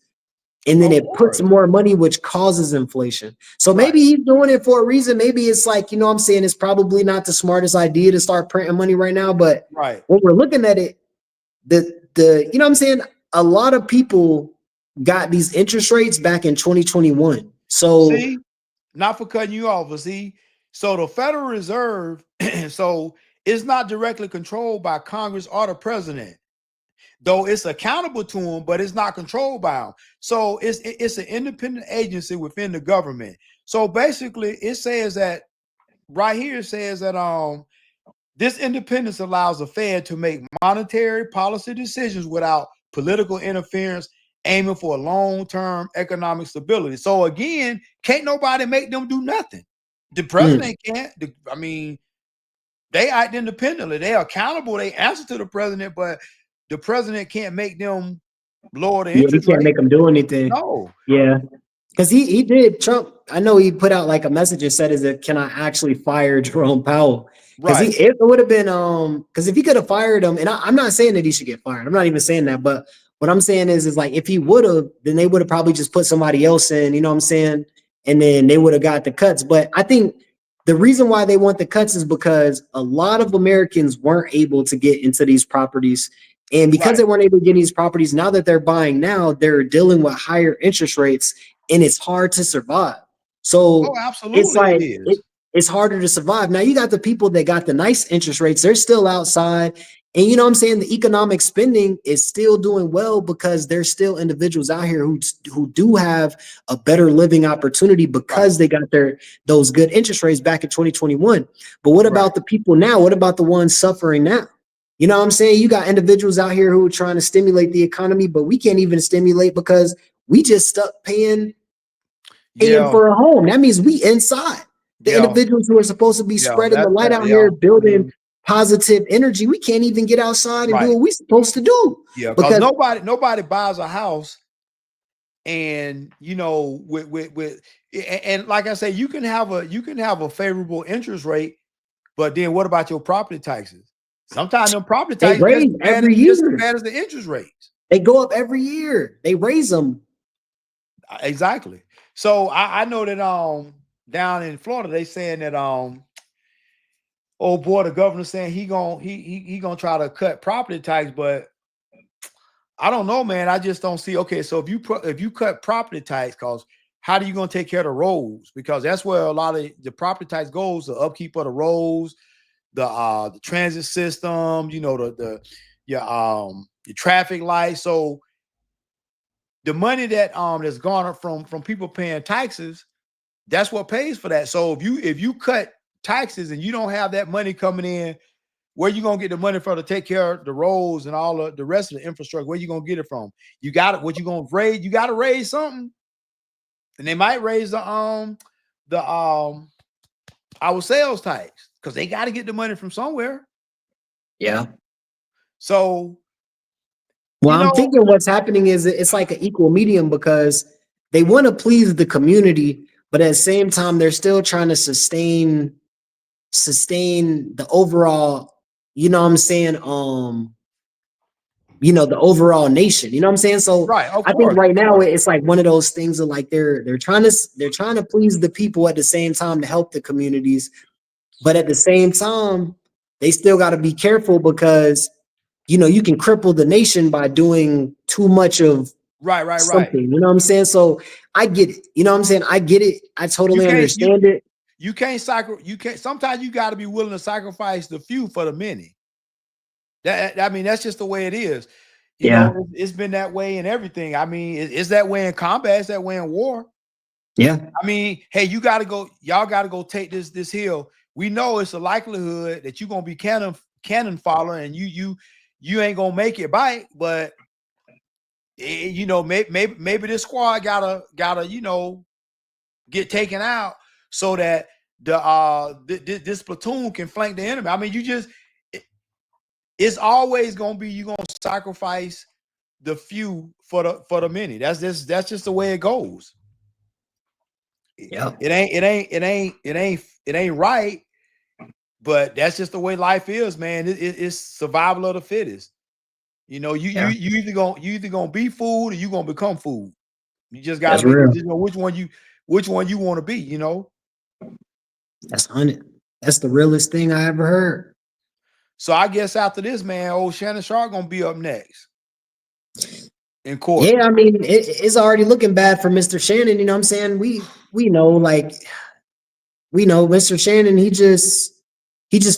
and then of it puts course, more money, which causes inflation. So right, maybe he's doing it for a reason. Maybe it's like, you know what I'm saying, it's probably not the smartest idea to start printing money right now. But right. when we're looking at it, the you know what I'm saying, a lot of people got these interest rates back in 2021. So See, not for cutting you off, but see, so the Federal Reserve, so it's not directly controlled by Congress or the president, though it's accountable to them, but it's not controlled by them. So it's an independent agency within the government. So basically, it says that right here, it says that this independence allows the Fed to make monetary policy decisions without political interference, aiming for long-term economic stability. So again, can't nobody make them do nothing. The president can't. I mean, they act independently. They're accountable. They answer to the president, but the president can't make them lower the yeah, he interest can't rate. make them do anything. No. Yeah. Because he did Trump. I know he put out like a message and said, "Is it, can I actually fire Jerome Powell?" Because Right. it would have been because if he could have fired him, and I'm not saying that he should get fired. I'm not even saying that, but what I'm saying is like if he would have, then they would have probably just put somebody else in. You know what I'm saying? And then they would have got the cuts. But I think the reason why they want the cuts is because a lot of Americans weren't able to get into these properties. And because Right. they weren't able to get these properties, now that they're buying now, they're dealing with higher interest rates, and it's hard to survive. Oh, So it's absolutely it like is. it's harder to survive. Now you got the people that got the nice interest rates, they're still outside. And you know what I'm saying? The economic spending is still doing well because there's still individuals out here who do have a better living opportunity Right. because they got those good interest rates back in 2021. But what Right. about the people now? What about the ones suffering now? You know what I'm saying? You got individuals out here who are trying to stimulate the economy, but we can't even stimulate because we just stuck paying Yeah. for a home. That means we inside. The Yeah. individuals who are supposed to be Yeah. spreading the light out Yeah. here, building Mhm. positive energy, we can't even get outside and do Right. what we're supposed to do. Yeah. Because Because nobody buys a house, and with and like I say, you can have a favorable interest rate, but then what about your property taxes? Sometimes them property they taxes raise every just as year. bad as the interest rates. They go up every year. They raise them. Exactly. So I know that down in Florida they saying that oh boy, the governor saying he gonna try to cut property tax, but I don't know, man. I just don't see. Okay, so if you cut property tax, cause how are you gonna take care of the roads? Because that's where a lot of the property tax goes, the upkeep of the roads, the transit system, your traffic lights. So the money that's garnered from people paying taxes, that's what pays for that. So if you cut taxes and you don't have that money coming in, where you gonna get the money from to take care of the roads and all of the rest of the infrastructure? Where you gonna get it from? You got it. What you gonna raise? You got to raise something, and they might raise the our sales tax because they got to get the money from somewhere. Yeah. So Well, I'm thinking what's happening is it's like an equal medium because they want to please the community, but at the same time, they're still trying to sustain the overall, you know what I'm saying? The overall nation, you know what I'm saying? So right, of I think course, right of now course. it's like one of those things of like they're trying to please the people at the same time to help the communities, but at the same time, they still got to be careful because you can cripple the nation by doing too much of Right. something. You know what I'm saying? So I get it. You know what I'm saying? I get it. I You totally can't understand it. you can't you can't. Sometimes you got to be willing to sacrifice the few for the many. I mean, that's just the way it is. You Yeah. know, it's been that way in everything. I mean, it's that way in combat, it's that way in war. Yeah. I mean, hey, y'all gotta go take this hill. We know it's a likelihood that you're gonna be cannon fodder and you ain't gonna make it back, but you know, maybe this squad gotta get taken out so that this platoon can flank the enemy. I mean, it's always gonna be you gonna sacrifice the few for the many. That's just the way it goes. Yeah. It ain't right, but that's just the way life is, man. It's survival of the fittest. You know, you either gonna be food or you gonna become food. You just gotta That's real. know which one you want to be, you know. That's 100. That's the realest thing I ever heard. So I guess after this, man, old Shannon Sharpe gonna be up next in court. Yeah, I mean, it's already looking bad for Mr. Shannon. You know what I'm saying? We know, like, we know Mr. Shannon, he just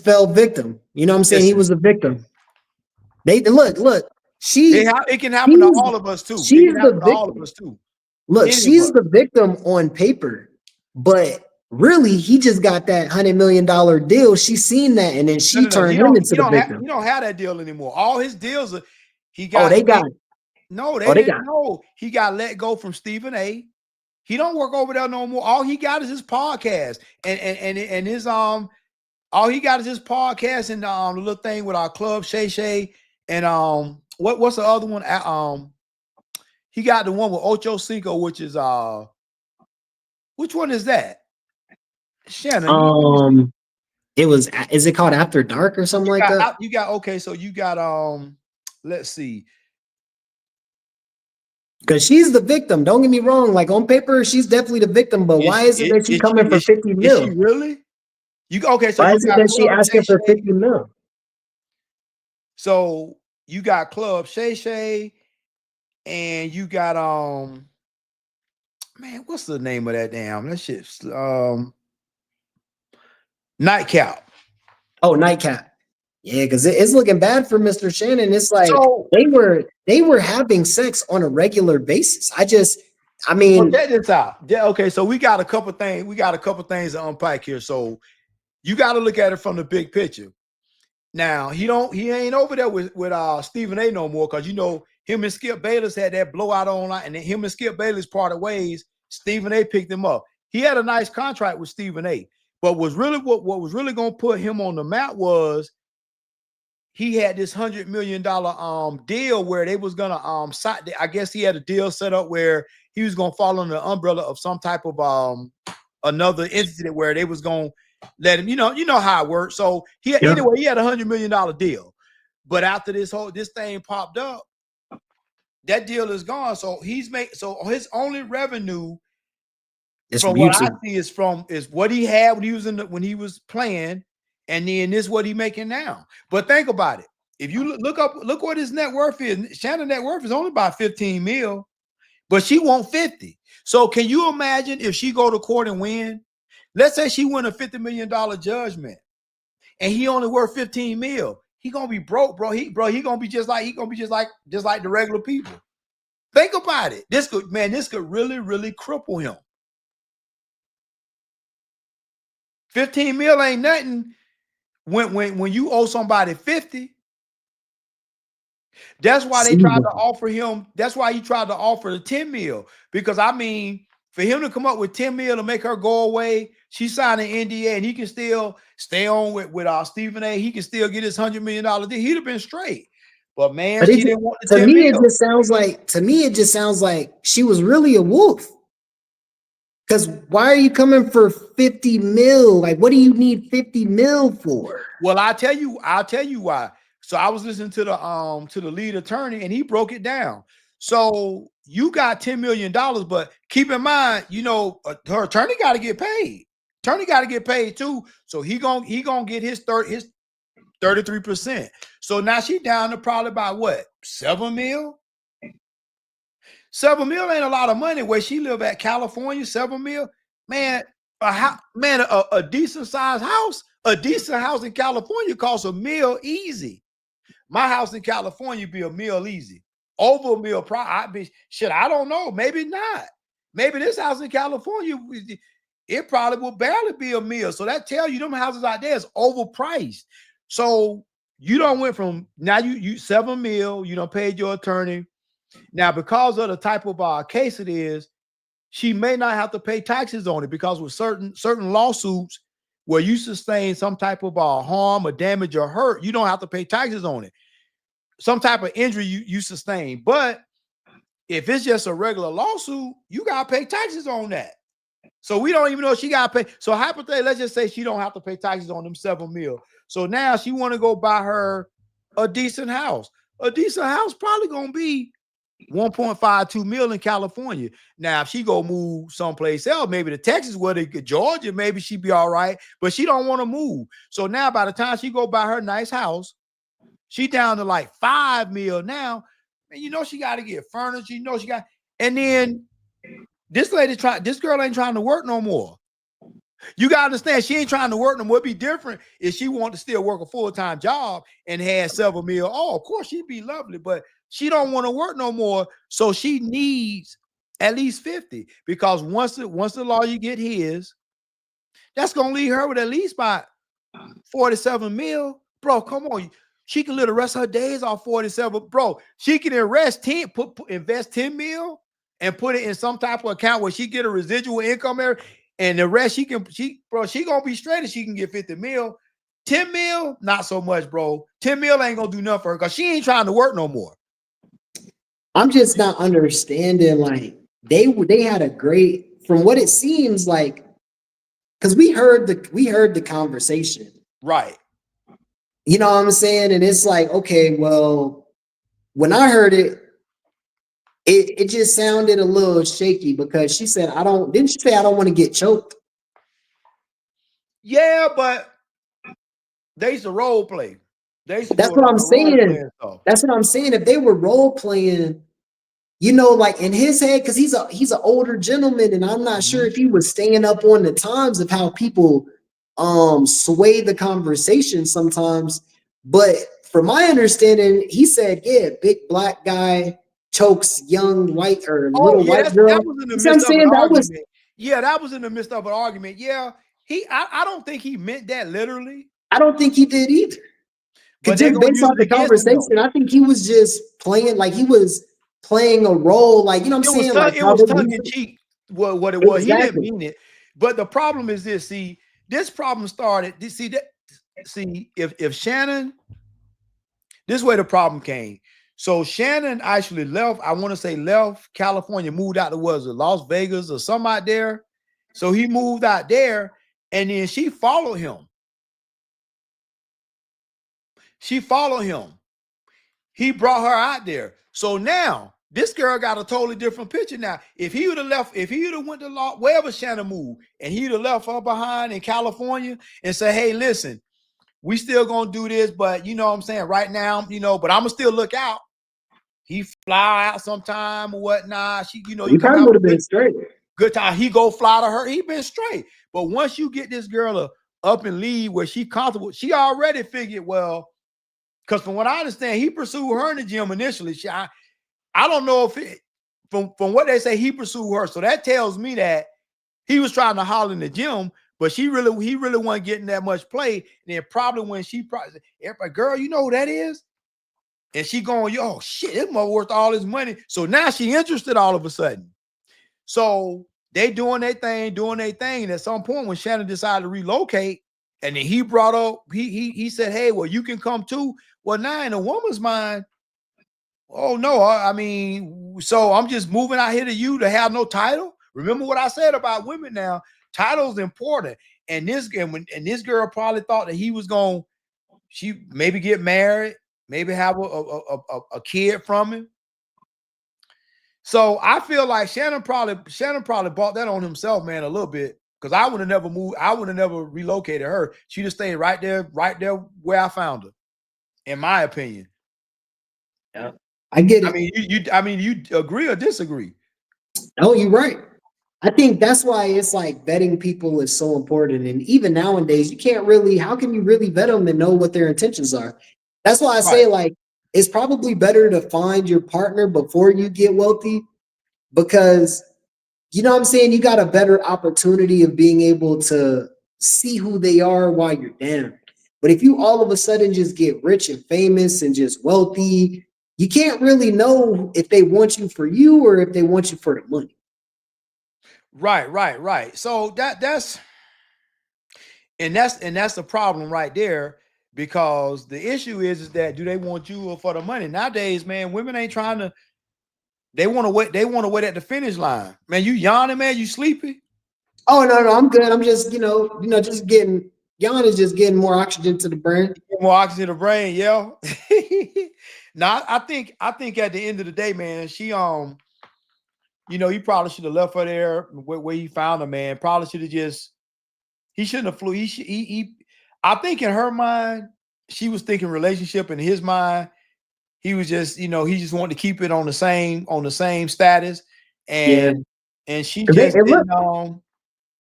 fell victim. You know what I'm saying? He was a victim. They look, it can happen to all of us too. It can happen to all of us too. Look, she's the victim on paper, but really, he just got that $100 million deal. She seen that, and then she turned him into the victim. He don't have that deal anymore. All his deals are he Oh, got. they got. No, they didn't know. He got let go from Stephen A. He don't work over there no more. All he got is his podcast and his all he got is his podcast and the little thing with our club Shay Shay and what's the other one? He got the one with Ocho Cinco, which is which one is that? Shannon. It was, is it called After Dark or something like that? You got okay, so you got let's see. Because she's the victim. Don't get me wrong. Like on paper, she's definitely the victim. But why is it that she's coming for 50 mil? Is she really? Okay, so why is it that she asking for 50 mil? So you got Club Shay Shay, and you got man, what's the name of that damn that shit? Nightcap. Oh, Nightcap. Yeah, because it's looking bad for Mr. Shannon. It's like they were having sex on a regular basis. I mean, check this out. Yeah, okay, so we got a couple things. We got a couple things to unpack here. So you got to look at it from the big picture. Now he ain't over there with Stephen A no more because you know him and Skip Bayless had that blowout online, and then him and Skip Bayless parted ways. Stephen A picked him up. He had a nice contract with Stephen A, but what was really gonna put him on the map was he had this $100 million deal where they was gonna I guess he had a deal set up where he was gonna fall under the umbrella of some type of another entity where they was gonna let him, you know how it works. So anyway, he had $100 million deal. But after this thing popped up, that deal is gone. So his only revenue from what I see is what he had when he was when he was playing, and then this is what he's making now. But think about it. If you look what his net worth is. Shannon's net worth is only about 15 mil, but she won 50. So can you imagine if she go to court and win? Let's say she win a $50 million judgment and he only worth 15 mil. He gonna be broke, bro. He gonna be just like the regular people. Think about it. This could really, really cripple him. 15 mil ain't nothing when you owe somebody 50. That's why they tried to offer him. That's why he tried to offer the 10 mil. Because I mean, for him to come up with 10 mil to make her go away, she signed an NDA and he can still stay on with Stephen A. He can still get his $100 million deal. He'd have been straight. But man, she didn't want the 10 mil. To me, it just sounds like she was really a wolf. Because why are you coming for 50 mil? Like, what do you need 50 mil for? Well, I'll tell you why. So I was listening to the lead attorney and he broke it down. So you got $10 million, but keep in mind, her attorney got to get paid. Attorney got to get paid too. So he gonna get his 33%. So now she down to probably about what, 7 mil? 7 mil ain't a lot of money where she live at California. 7 mil, man. A decent sized house, a decent house in California costs $1 million easy. My house in California be $1 million easy. over a mill. Shit, I don't know. Maybe not. Maybe this house in California, it probably will barely be a mill. So that tells you them houses out there is overpriced. So you don't went from now you 7 mil, you don't paid your attorney. Now, because of the type of case it is, she may not have to pay taxes on it, because with certain lawsuits where you sustain some type of harm or damage or hurt, you don't have to pay taxes on it. Some type of injury you sustain. But if it's just a regular lawsuit, you got to pay taxes on that. So we don't even know if she got to pay. So hypothetically, let's just say she don't have to pay taxes on them 7 mil. So now she want to go buy her a decent house. A decent house probably going to be 1.52 mil in California. Now, if she go move someplace else, maybe to Texas, where they get Georgia, maybe she be all right, but she don't want to move. So now by the time she go buy her nice house, she down to like 5 mil now. And you know she got to get furniture, you know she got, and then this girl ain't trying to work no more. You got to understand, she ain't trying to work no more. It'd be different if she wanted to still work a full-time job and had several mil. Oh, of course, she'd be lovely, but she don't want to work no more. So she needs at least 50, because once the lawyer get his, that's going to leave her with at least about 47 mil. Bro, come on. She can live the rest of her days off 47. Bro, she can invest 10 mil and put it in some type of account where she get a residual income there, and the rest she gonna be straight if she can get 50 mil. 10 mil, not so much, bro. 10 mil ain't gonna do nothing for her because she ain't trying to work no more. I'm just not understanding. Like they had a great, from what it seems like, because we heard the conversation, right? You know what I'm saying? And it's like, okay, well, when I heard it, it just sounded a little shaky, because she said, didn't she say I don't want to get choked? Yeah, but they used to role play. That's what I'm saying. That's what I'm saying. If they were role playing, you know, like in his head, because he's an older gentleman, and I'm not sure if he was staying up on the times of how people sway the conversation sometimes. But from my understanding, he said, yeah, big black guy chokes young white or little white girl. That was in the midst of an argument. Yeah, that was in the midst of an argument. Yeah, I don't think he meant that literally. I don't think he did either. But just based off the conversation, I think he was just playing, like he was playing a role, like, you know what I'm saying? Like, it was tongue in cheek. What it was, exactly. He didn't mean it. But the problem is this. See, this problem started. See, if Shannon, this is where the problem came. So Shannon actually left, I want to say left California, moved out to Las Vegas or something out there. So he moved out there, and then she followed him. He brought her out there. So now this girl got a totally different picture now. If he would have went to wherever Shannon moved, and he'd have left her behind in California and said, hey, listen, we still gonna do this, but you know what I'm saying, right now, you know, but I'm gonna still look out. He fly out sometime or whatnot. She, you know, you probably would have been straight. Good time. He go fly to her. He been straight. But once you get this girl up and leave where she comfortable, she already figured, well, because from what I understand, he pursued her in the gym initially. I don't know if from what they say, he pursued her. So that tells me that he was trying to holler in the gym, but he really wasn't getting that much play. And then probably when everybody, girl, you know who that is? And she going, yo, shit, this mother worth all this money. So now she interested all of a sudden. So they doing their thing. And at some point when Shannon decided to relocate, and then he brought up, he said, hey, well, you can come too. Well, now in a woman's mind, oh no, I mean, so I'm just moving out here to you to have no title. Remember what I said about women now, title's important. And this girl probably thought that he was she maybe get married, maybe have a kid from him. So I feel like Shannon probably bought that on himself, man, a little bit, because I would have never moved. I would have never relocated her. She just stayed right there where I found her, in my opinion. Yeah, I get it. I mean, you agree or disagree? No, you're right. I think that's why it's like vetting people is so important. And even nowadays, how can you really vet them and know what their intentions are? That's why I say, like, it's probably better to find your partner before you get wealthy, because you know what I'm saying, you got a better opportunity of being able to see who they are while you're down. But if you all of a sudden just get rich and famous and just wealthy, you can't really know if they want you for you or if they want you for the money. Right. So that's the problem right there, because the issue is that do they want you for the money? Nowadays, man, women ain't trying to. They want to wait. They want to wait at the finish line. Man, you yawning, man. You sleepy? Oh no, I'm good. I'm just, just getting Jan is just getting more oxygen to the brain. More oxygen to the brain, yeah. Now, I think at the end of the day, man, she you probably should have left her there where he found her, man. Probably should have just. He shouldn't have flew. I think in her mind, she was thinking relationship. In his mind, he was just, he just wanted to keep it on the same status, and she just didn't.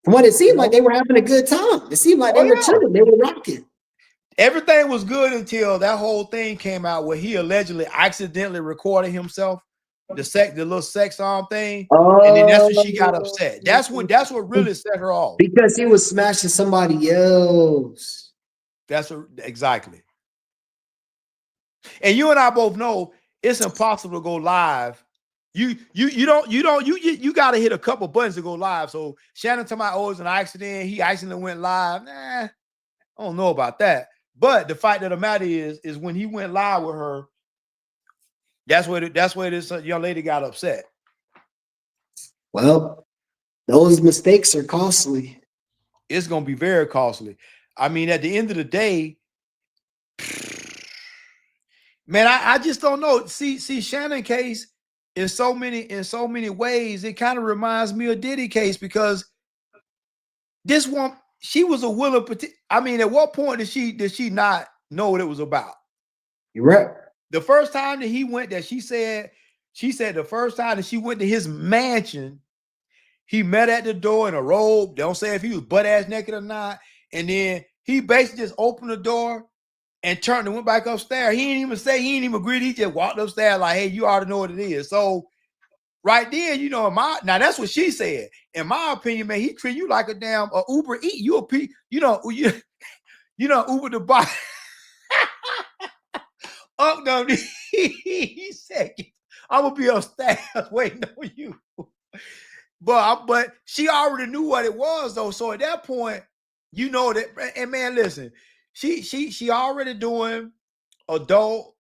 From what it seemed like, they were having a good time. It seemed like they were chilling. They were rocking. Everything was good until that whole thing came out where he allegedly accidentally recorded himself, the little sex arm thing, and then that's when she got upset. That's what really set her off. Because he was smashing somebody else. Exactly. And you and I both know it's impossible to go live. You got to hit a couple buttons to go live. So Shannon told me, oh, it was an accident. He accidentally went live. Nah, I don't know about that. But the fact of the matter is when he went live with her, that's where this young lady got upset. Well, those mistakes are costly. It's gonna be very costly. I mean, at the end of the day, man, I just don't know. See, Shannon case in so many ways, it kind of reminds me of Diddy case, because this one, she was a willing. I mean, at what point did she not know what it was about? You're right. The first time that he went there, she said the first time that she went to his mansion, he met at the door in a robe. Don't say if he was butt ass naked or not. And then he basically just opened the door and turned and went back upstairs. He didn't even agree. He just walked upstairs like, hey, you already know what it is. So right then, now that's what she said. In my opinion, man, he treat you like a damn Uber Eat. You Uber the body. Up no, he said, I'm gonna be upstairs waiting on you. But she already knew what it was though. So at that point, that, and man, listen, she already doing adult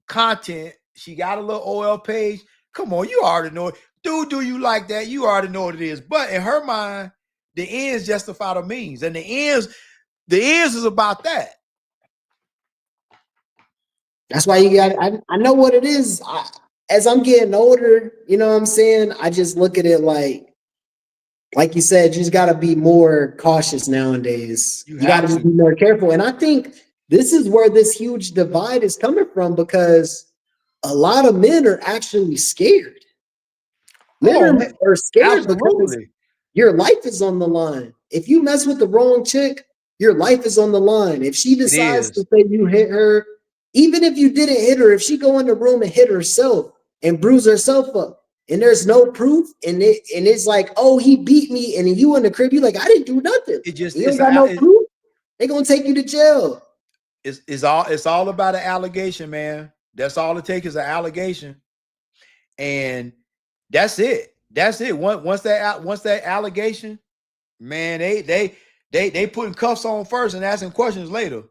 content. She got a little OL page. Come on, you already know it. Dude, do you like that? You already know what it is. But in her mind, the ends justify the means. And the ends is about that. That's why you got, I know what it is. As I'm getting older, you know what I'm saying? I just look at it like you said, you just got to be more cautious nowadays. You got to just be more careful. And I think this is where this huge divide is coming from, because a lot of men are actually scared. Men are scared because your life is on the line. If you mess with the wrong chick, your life is on the line. If she decides to say you hit her, even if you didn't hit her, if she go in the room and hit herself and bruise herself up, and there's no proof, and it's like, oh, he beat me, and you in the crib, you like, I didn't do nothing. You don't got no proof. They're gonna take you to jail. It's all about an allegation, man. That's all it takes is an allegation, and that's it. That's it. Once that allegation, man, they putting cuffs on first and asking questions later.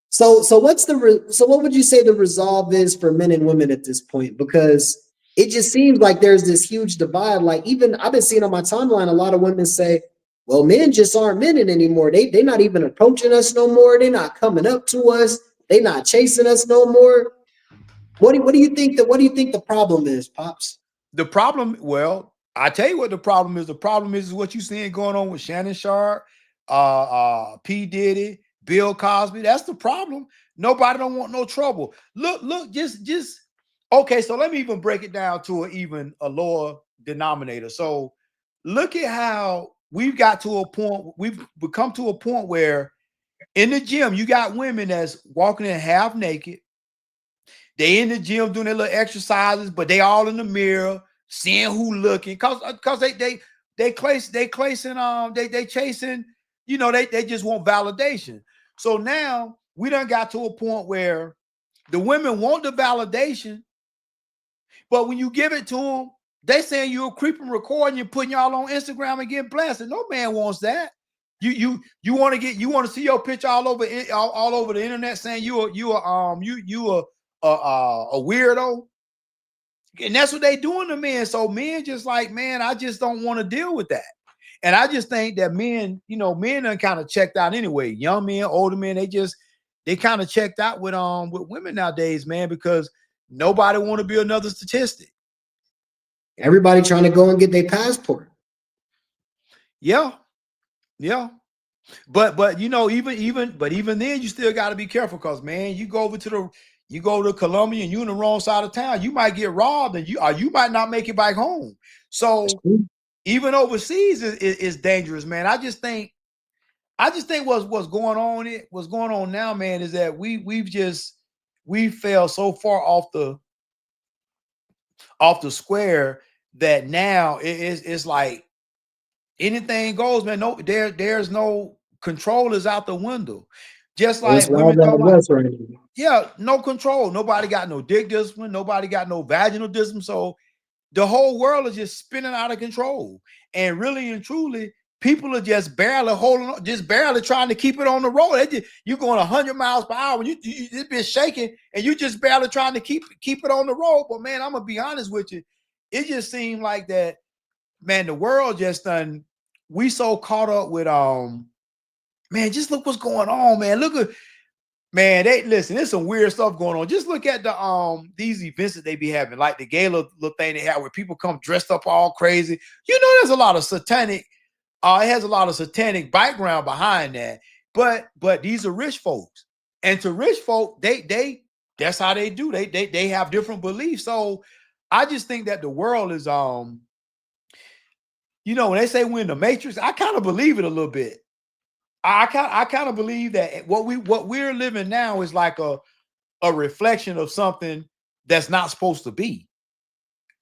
So what would you say the resolve is for men and women at this point? Because it just seems like there's this huge divide. Like, even I've been seeing on my timeline, a lot of women say, well, men just aren't men anymore. They're not even approaching us no more. They're not coming up to us. They're not chasing us no more. What do you think the problem is, Pops? The problem, well, I tell you what the problem is. The problem is what you seeing going on with Shannon Sharpe, P. Diddy, Bill Cosby. That's the problem. Nobody don't want no trouble. Look, just okay. So let me even break it down to a lower denominator. So look at how we've got to a point. We've become to a point where in the gym you got women that's walking in half naked, They in the gym doing their little exercises, but they all in the mirror, seeing who looking, cause they chasing, you know, they just want validation. So now we done got to a point where the women want the validation, but when you give it to them, they saying you're creeping, recording, you're putting y'all on Instagram and getting blasted. No man wants that. You want to see your picture all over the internet saying you a weirdo, and that's what they doing to men. So men just like, man, I just don't want to deal with that. And I just think that men, you know, men are kind of checked out anyway. Young men, older men, they kind of checked out with women nowadays, man, because nobody want to be another statistic. Everybody trying to go and get their passport. Yeah. But you know, even then, you still got to be careful, because man, you go to Colombia and you in the wrong side of town, you might get robbed, and you might not make it back home. So even overseas is dangerous, man. I just think what's going on now, man, is that we fell so far off the square that now it's like anything goes, man. No, there's no control, is out the window. Just like women talking about, yeah, no control. Nobody got no dick discipline. Nobody got no vaginal discipline. So the whole world is just spinning out of control. And really and truly, people are just barely holding on, just barely trying to keep it on the road. You're going 100 miles per hour, and you've been shaking, and you just barely trying to keep it on the road. But man, I'm gonna be honest with you, it just seemed like that, man. The world just done. We so caught up with man. Just look what's going on, man. Look at. Man, listen, there's some weird stuff going on. Just look at the these events that they be having, like the gala little thing they have where people come dressed up all crazy. You know, there's a lot of satanic, it has a lot of satanic background behind that. But these are rich folks. And to rich folk, they that's how they do. They have different beliefs. So I just think that the world is you know, when they say we're in the matrix, I kind of believe it a little bit. I kind of believe that what we're living now is like a reflection of something that's not supposed to be.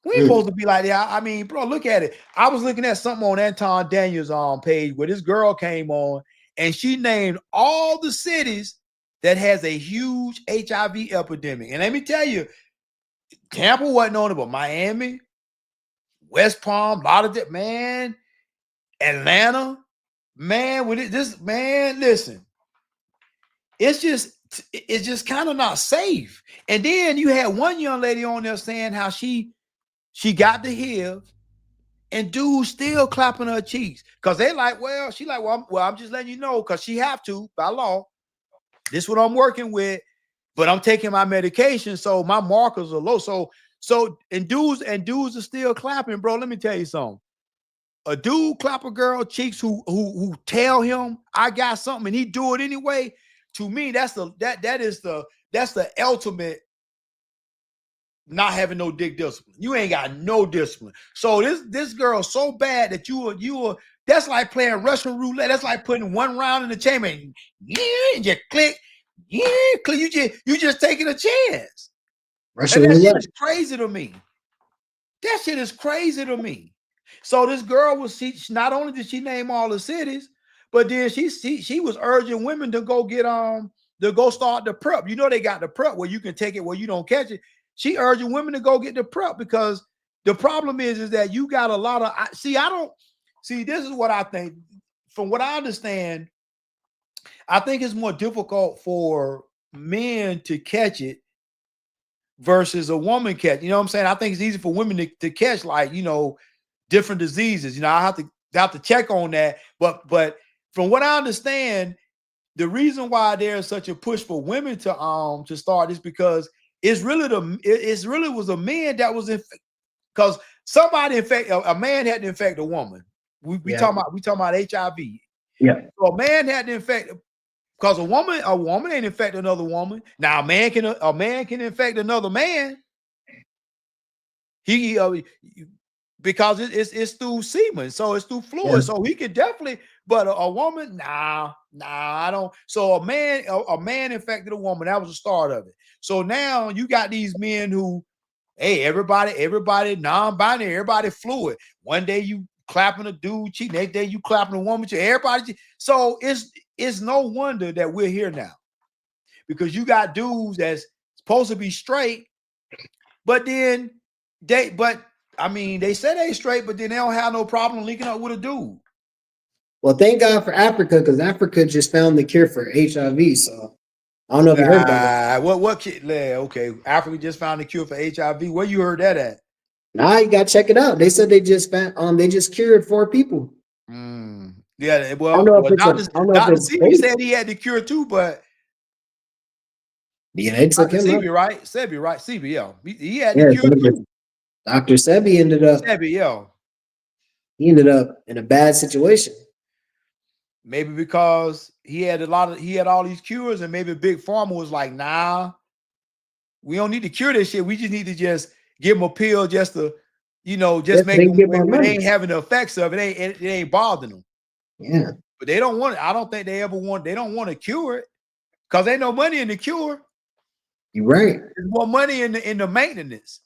We ain't supposed to be like that. I mean, bro, look at it. I was looking at something on Anton Daniels' page where this girl came on and she named all the cities that has a huge HIV epidemic. And let me tell you, Tampa wasn't on it, but Miami, West Palm, a lot of it, man, Atlanta. Man, with this, man, listen, it's just kind of not safe. And then you had one young lady on there saying how she got the HIV, and dudes still clapping her cheeks because they like, well, she like, well, I'm just letting you know, because she have to by law. This is what I'm working with, but I'm taking my medication, so my markers are low. So and dudes are still clapping, bro. Let me tell you something. A dude clap a girl cheeks who tell him I got something and he do it anyway. To me, that's the ultimate not having no dick discipline. You ain't got no discipline. So this girl's so bad that you are that's like playing Russian roulette. That's like putting one round in the chamber and you click, you just taking a chance. Russian and that roulette shit is crazy to me. That shit is crazy to me. So this girl not only did she name all the cities, but then she was urging women to go get to go start the PrEP. You know, they got the PrEP where you can take it where you don't catch it. She urging women to go get the PrEP because the problem is that you got a lot of this is what I think. From what I understand, I think it's more difficult for men to catch it versus a woman catch. You know what I'm saying? I think it's easy for women to catch, like, you know, different diseases. You know, I have to check on that. But from what I understand, the reason why there's such a push for women to start is because it's really was a man that was because somebody a man had to infect a woman. We talking about HIV. Yeah. So a man had to infect because a woman ain't infect another woman. Now a man can infect another man. He because it's through semen, so it's through fluid. Yeah. So he could definitely, but a woman, nah, I don't. So a man infected a woman. That was the start of it. So now you got these men who, hey, everybody non-binary, everybody fluid. One day you clapping a dude cheating, next day you clapping a woman cheating, everybody. So it's no wonder that we're here now, because you got dudes that's supposed to be straight, but then they say they straight, but then they don't have no problem linking up with a dude. Well, thank God for Africa, because Africa just found the cure for HIV. So I don't know if you heard about that. What kid? Okay, Africa just found the cure for HIV. Where you heard that at? Nah, you gotta check it out. They said they just found they just cured 4 people. Yeah, I don't know if it's Dr. Sebi said he had the cure too, but yeah, they took him Sebi, up. right? Sebi, right? Sebi, yeah. He had the cure too. Dr. Sebi ended up he ended up in a bad situation. Maybe because he had all these cures, and maybe Big Pharma was like, nah, we don't need to cure this shit. We just need to just give them a pill just to, just make them where they ain't having the effects of it. It ain't bothering them. Yeah. But they don't want it. I don't think they don't want to cure it, because ain't no money in the cure. You're right. There's more money in the maintenance.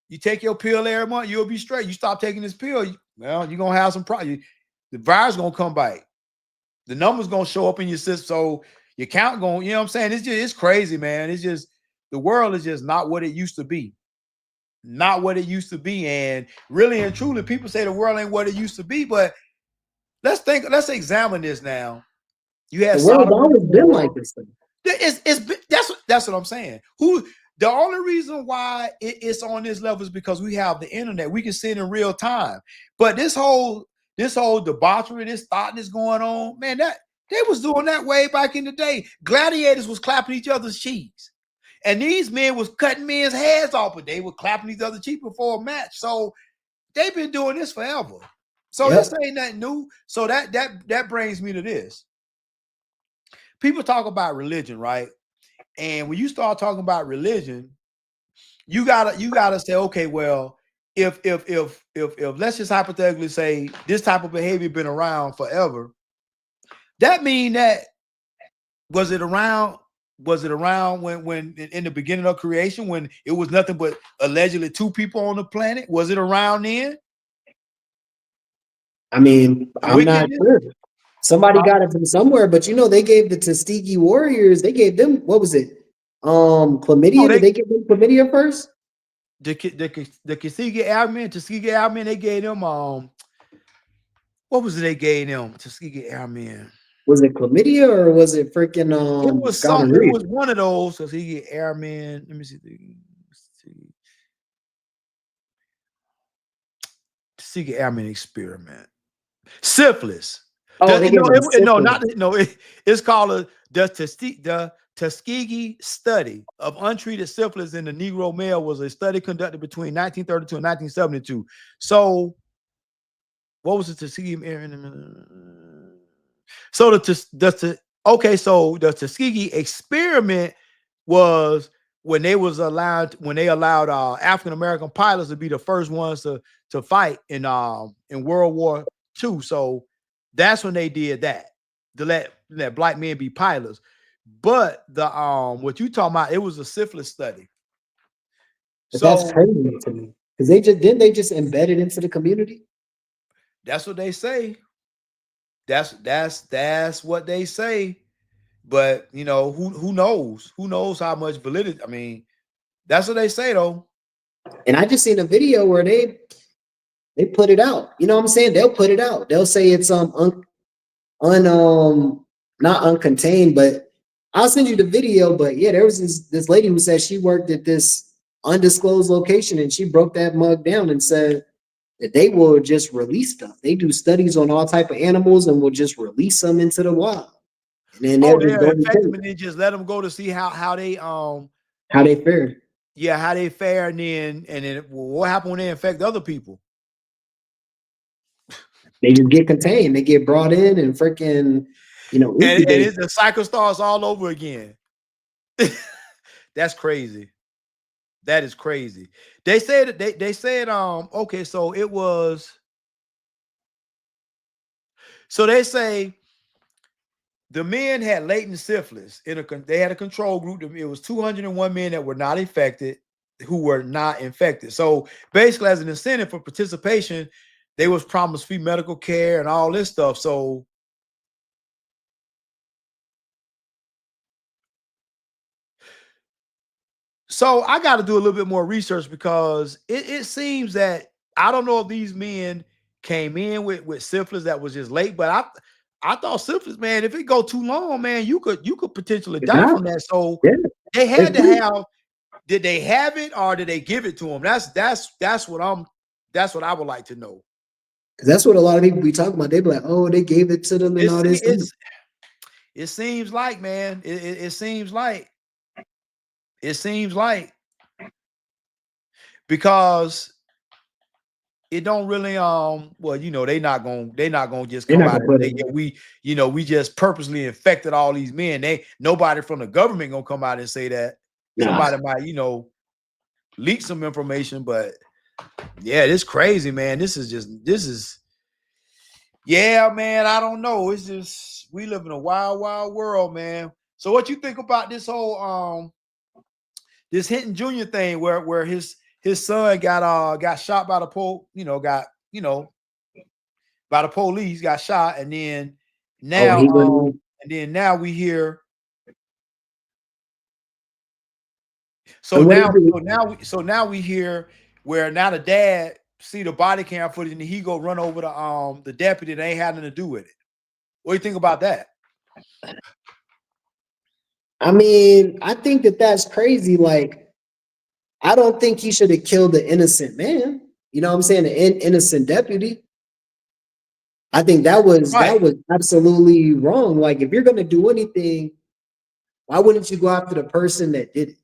You take your pill every month, you'll be straight. You stop taking this pill, you're gonna have some problems. The virus gonna come back. The numbers gonna show up in your system, so your count going. You know what I'm saying? It's crazy, man. It's just the world is just not what it used to be. Not what it used to be, and really and truly, people say the world ain't what it used to be. But let's examine this now. You had the world's always been like this thing. That's what I'm saying. The only reason why it's on this level is because we have the internet. We can see it in real time. But this whole debauchery, this thought that's going on, man, that they was doing that way back in the day. Gladiators was clapping each other's cheeks, and these men was cutting men's heads off, but they were clapping each other's cheeks before a match. So they've been doing this forever. So this ain't nothing new. So that brings me to this. People talk about religion, right? And when you start talking about religion, you gotta say, okay, well, if let's just hypothetically say this type of behavior been around forever, that mean that was it around when in the beginning of creation, when it was nothing but allegedly 2 people on the planet? Was it around then? I mean, I'm not sure. Somebody got it from somewhere, but they gave the Tuskegee Warriors, they gave them, what was it? Chlamydia. Did they give them chlamydia first? The Tuskegee Airmen, they gave them what was it they gave them? Tuskegee Airmen. Was it chlamydia or was it freaking it was one of those Tuskegee Airmen. Let me see. Tuskegee Airmen experiment. Syphilis. It's called the Tuskegee study of untreated syphilis in the Negro male was a study conducted between 1932 and 1972. So, what was the Tuskegee? So the Tuskegee experiment was when they allowed African American pilots to be the first ones to fight in World War II. So that's when they did that, to let black men be pilots. But what you talking about, it was a syphilis study. But that's crazy to me, because they just embed it into the community. That's what they say. That's what they say. But who knows? Who knows how much validity? I mean, that's what they say though. And I just seen a video where they put it out. You know what I'm saying? They'll put it out. They'll say it's not uncontained, but I'll send you the video. But yeah, there was this lady who said she worked at this undisclosed location, and she broke that mug down and said that they will just release stuff. They do studies on all type of animals and will just release them into the wild. And then they'll just go and then just let them go to see how they fared. Yeah, how they fare, and then what happened when they infect other people? They just get contained. They get brought in and freaking, and the cycle starts all over again. That's crazy. That is crazy. They said okay, so it was. So they say the men had latent syphilis. They had a control group. It was 201 men that were not infected, who were not infected. So basically, as an incentive for participation, they was promised free medical care and all this stuff. So I got to do a little bit more research, because it seems that I don't know if these men came in with syphilis that was just late, but I thought syphilis, man, if it go too long, man, you could potentially die from that. So Yeah. they had to have. Did they have it, or did they give it to them? That's what I would like to know. That's what a lot of people be talking about. They be like, "Oh, they gave it to them and all this." It seems like, man, it seems like because it don't really well, you know, they're not gonna just come out and say, yeah, we just purposely infected all these men. Nobody from the government gonna come out and say that. Somebody might, you know, leak some information, but yeah, this crazy, man. This is yeah, man. I don't know. It's just, we live in a wild, wild world, man. So what you think about this whole this Hinton Jr. thing, where his son got shot by the by the police, got shot, and then now now we hear. So now we hear where now the dad see the body cam footage and he go run over the deputy that ain't had nothing to do with it. What do you think about that? I mean, I think that's crazy. Like, I don't think he should have killed the innocent man. You know what I'm saying? The innocent deputy. I think that was absolutely wrong. Like, if you're gonna do anything, why wouldn't you go after the person that did it?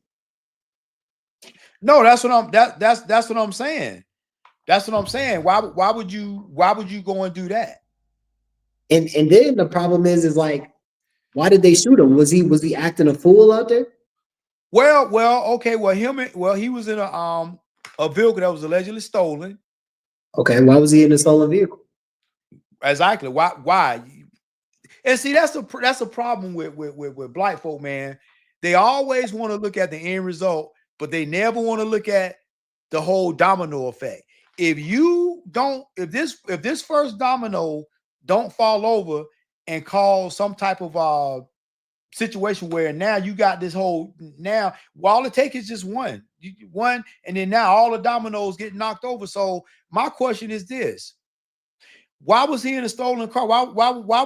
No, that's what I'm saying. That's what I'm saying. Why would you go and do that? And then the problem is like, why did they shoot him? Was he acting a fool out there? Well, okay. Well, he was in a vehicle that was allegedly stolen. Okay, why was he in a stolen vehicle? Exactly. Why? And see, that's a problem with black folk, man. They always want to look at the end result, but they never want to look at the whole domino effect. If this first domino don't fall over and cause some type of situation where now you got this whole, now all it takes is just one, and then now all the dominoes get knocked over. So my question is this: why was he in a stolen car? Why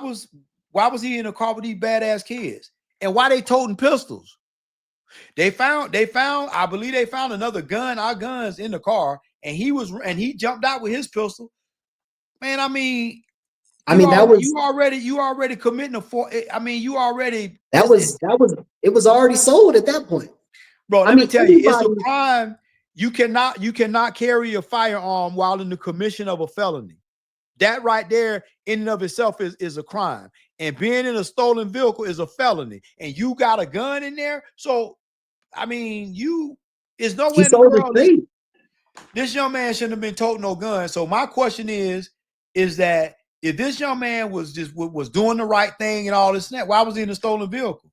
was he in a car with these badass kids? And why they toting pistols? They found, I believe they found another gun, our guns in the car, and he jumped out with his pistol. Man, I mean, you already committing it was already sold at that point. Bro, let me tell you, it's a crime. You cannot carry a firearm while in the commission of a felony. That right there in and of itself is a crime. And being in a stolen vehicle is a felony. And you got a gun in there. So, I mean, it's no way in the world this young man shouldn't have been toting no gun. So my question is that if this young man was doing the right thing and all this and that, why was he in a stolen vehicle?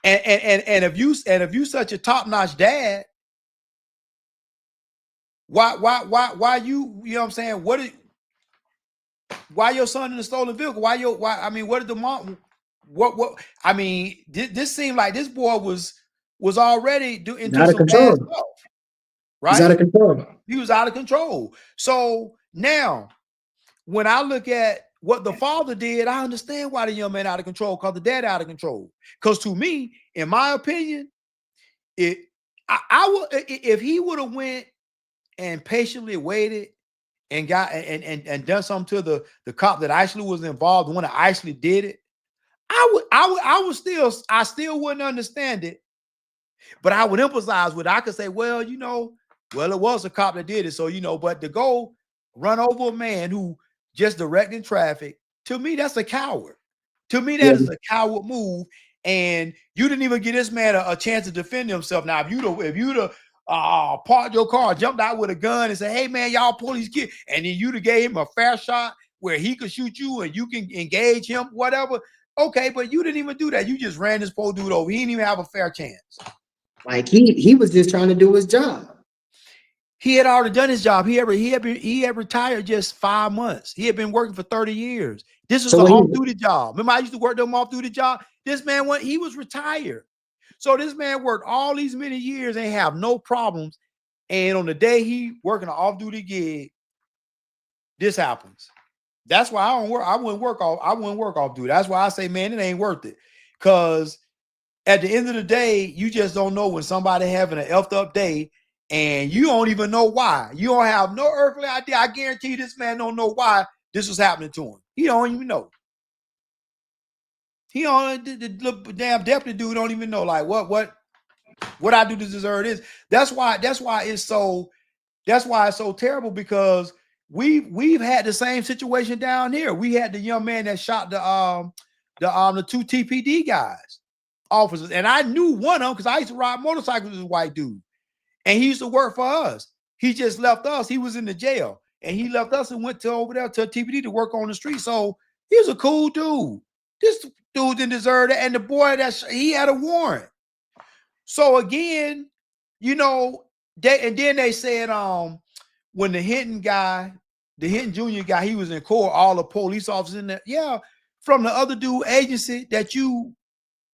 And if you such a top-notch dad, why you know what I'm saying? Why your son in a stolen vehicle? I mean, what did the mom, what I mean, this seemed like this boy was already doing some bad stuff, right? He's out of control. He was out of control. So now, when I look at what the father did, I understand why the young man out of control, because the dad out of control. Because to me, in my opinion, if he would have went and patiently waited and got and done something to the cop that actually was involved, the one that actually did it, I still wouldn't understand it, but I would empathize with it. I could say, well, it was a cop that did it, so but to go run over a man who just directing traffic, to me, that's a coward. To me, that is a coward move, and you didn't even give this man a chance to defend himself. Now, if you'd have parked your car, jumped out with a gun and said, hey man, y'all pull these kids, and then you'd have gave him a fair shot where he could shoot you and you can engage him, whatever, Okay, but you didn't even do that. You just ran this poor dude over. He didn't even have a fair chance. Like he was just trying to do his job. He had already done his job. He had retired just 5 months. He had been working for 30 years. This was an off-duty job. Remember, I used to work them off-duty job. This man he was retired. So this man worked all these many years and have no problems. And on the day he working an off-duty gig, this happens. That's why I wouldn't work off duty. That's why I say, man, it ain't worth it. Because at the end of the day, you just don't know when somebody having an effed up day and you don't even know why. You don't have no earthly idea. I guarantee you this man don't know why this was happening to him. He don't even know. He don't, the damn deputy dude don't even know, like, what I do to deserve this. That's why it's so terrible, because we've had the same situation down here. We had the young man that shot the two TPD guys, officers, and I knew one of them because I used to ride motorcycles with this white dude, and he used to work for us. He just left us. He was in the jail, and he left us and went to over there to TPD to work on the street. So he was a cool dude. This dude didn't deserve it, and the boy he had a warrant. So again, then they said when the Hinton Jr. guy, he was in court, all the police officers in there, yeah, from the other dude agency that you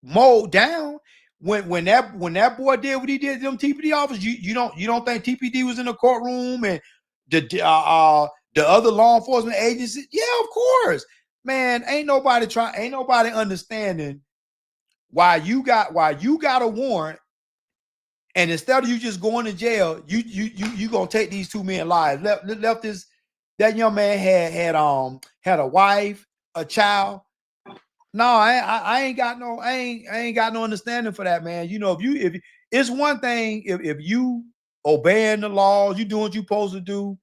mowed down. When that boy did what he did to them TPD officers, you don't think TPD was in the courtroom and the other law enforcement agency? Yeah, of course, man. Ain't nobody understanding why you got a warrant, and instead of you just going to jail, you gonna take these two men lives. That young man had a wife, a child. No, I ain't got no understanding for that, man. If it's one thing if you obeying the laws, you doing what you supposed to do,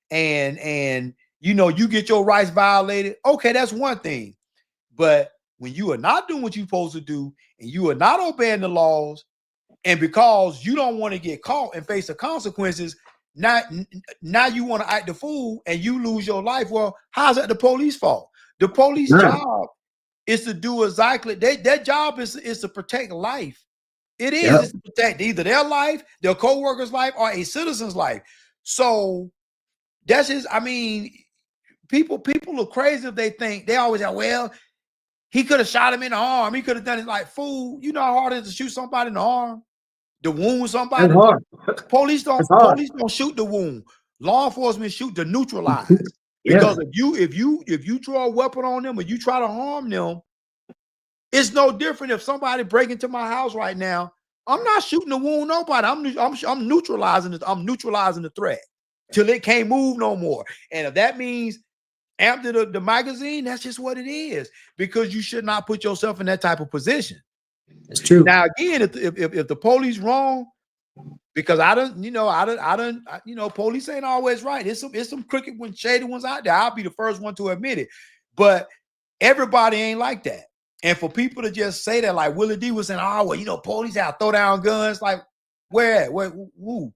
and you get your rights violated, okay, that's one thing. But when you are not doing what you're supposed to do and you are not obeying the laws, and because you don't want to get caught and face the consequences, now you want to act the fool and you lose your life. Well, how's that the police fault? The police job is to do exactly their job is to protect life. It is it's to protect either their life, their co-worker's life, or a citizen's life. So that's just, people look crazy if they think they always say, well, he could have shot him in the arm. He could have done it. Like, fool, you know how hard it is to shoot somebody in the arm, to wound somebody. Police don't shoot the wound. Law enforcement shoot to neutralize. Because if you draw a weapon on them or you try to harm them, it's no different. If somebody break into my house right now, I'm not shooting to wound nobody. I'm neutralizing it. I'm neutralizing the threat till it can't move no more. And if that means empty the magazine, that's just what it is. Because you should not put yourself in that type of position. It's true. Now again, if the police wrong, because police ain't always right. It's some crooked ones, shady ones out there. I'll be the first one to admit it. But everybody ain't like that. And for people to just say that, like Willie D was saying, oh, well, police have throw down guns. Like, where? Who?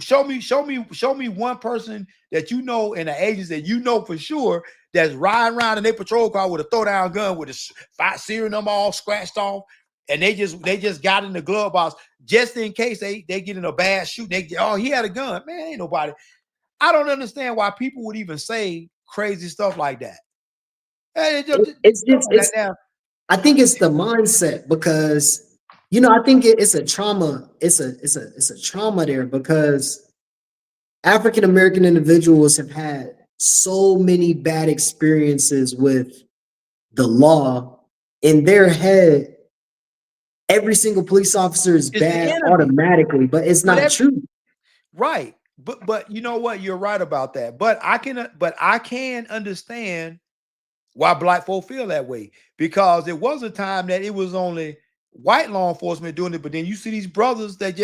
Show me one person that in the agency that for sure that's riding around in their patrol car with a throw down gun with a serial number all scratched off, and they just got in the glove box just in case they get in a bad shoot. He had a gun. Man, ain't nobody. I don't understand why people would even say crazy stuff like that. I think it's the mindset, because I think it's a trauma. It's a trauma there, because African American individuals have had so many bad experiences with the law. In their head, every single police officer is bad automatically, but it's not true. Right. But you know what? You're right about that. But I can understand why black folk feel that way, because it was a time that it was only white law enforcement doing it. But then you see these brothers that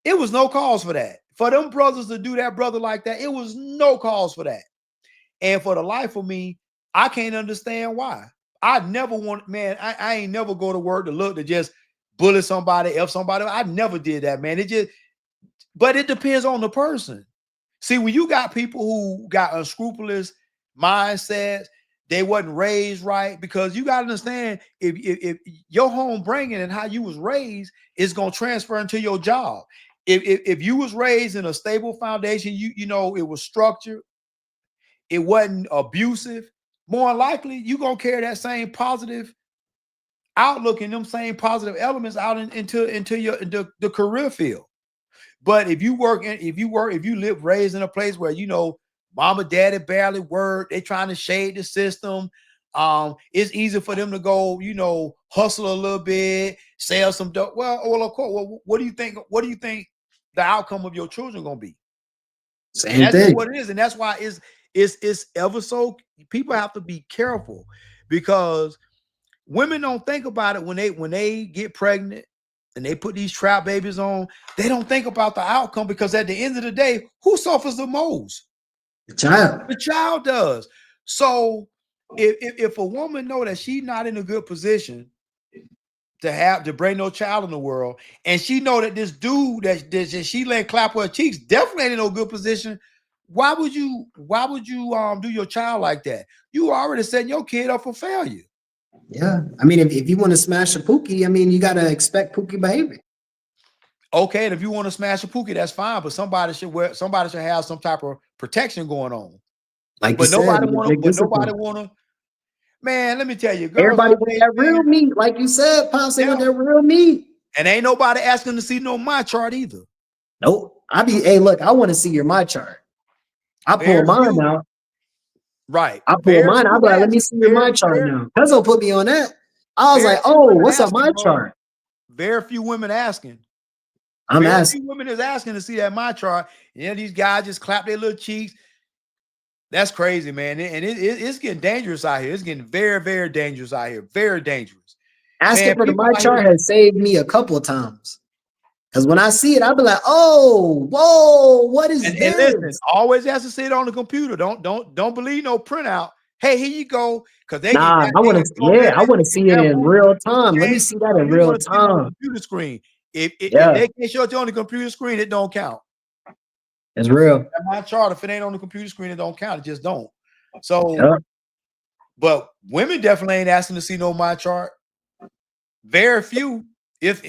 it was no cause for that. For them brothers to do that brother like that, it was no cause for that. And for the life of me, I can't understand why. I never want, man, I ain't never go to work to look to just bully somebody, F somebody. I never did that, man. But it depends on the person. See, when you got people who got unscrupulous mindsets, they wasn't raised right, because you got to understand, if your home bringing and how you was raised is going to transfer into your job. If you was raised in a stable foundation, you know, it was structured, it wasn't abusive, more likely you're going to carry that same positive outlook and them same positive elements out into your the career field. But if you live raised in a place where, you know, mama, daddy barely work, they trying to shade the system. It's easy for them to go, you know, hustle a little bit, sell some dope. Well, of course. Well, what do you think? What do you think the outcome of your children gonna be? Same And that's thing. what it is, and that's why it's ever so. People have to be careful, because women don't think about it when they get pregnant and they put these trap babies on. They don't think about the outcome, because at the end of the day, who suffers the most? The child. The child does. So if a woman know that she's not in a good position to bring no child in the world, and she know that this dude that she let clap her cheeks definitely ain't in no good position, why would you do your child like that? You already setting your kid up for failure. Yeah. I mean, if you want to smash a pookie, I mean, you got to expect pookie behavior. Okay, and if you want to smash a pookie, that's fine, but somebody should have some type of protection going on. Like But you said, nobody wanna. Man, let me tell you, girls everybody want nowadays, that real man, meat. Like you said, Pops, they want yeah, that real meat. and ain't nobody asking to see no my chart either. Nope. Hey, look, I want to see your my chart. I pull Very mine few, out. right? I pull Very mine. I'll few be like, let me ask. see your my chart now. Cuzzo put me on that. I was Very like, few oh, women what's up, asking, my bro. chart? Very few women asking. I'm Very asking. few women is asking to see that my chart. You know, these guys just clap their little cheeks. That's crazy, man. And it's getting dangerous out here. It's getting very, very dangerous out here. Very dangerous. Asking Man, for the people my out chart here. has saved me a couple of times. Because when I see it, I'll be like, oh, whoa, what is And this? listen, always has to see it on the computer. Don't believe no printout. Hey, here you go. Because they Nah, can go over there I and want to see it that in food real time. Let me change. see that No, in you real want to see it on the time. computer screen. If Yeah, they can't show it to you on the computer screen, it don't count. it's real. That my chart, if it ain't on the computer screen, it don't count. It just don't. So, Yeah. but women definitely ain't asking to see no my chart. Very few. If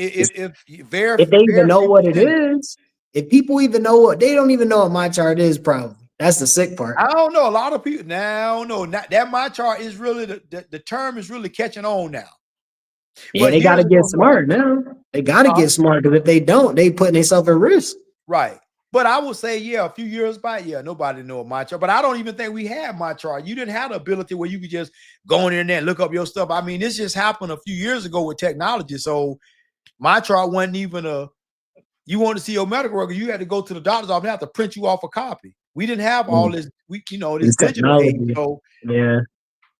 very If they even very know few what it percentage. is, if people even know what, they don't even know what my chart is, probably. That's the sick part. I don't know. A lot of people now no, not that my chart is really the term is really catching on now. Yeah, But they got years to get ago, no. smart now. They got to get smart, because if they don't, they putting themselves at risk. Right. But I would say, yeah, a few years back, yeah, nobody knew my chart. But I don't even think we had my chart. You didn't have the ability where you could just go on the internet and look up your stuff. I mean, this just happened a few years ago with technology. So my chart wasn't even you want to see your medical record, you had to go to the doctor's office and have to print you off a copy. We didn't have all this, this It's digital age. technology. So, Yeah.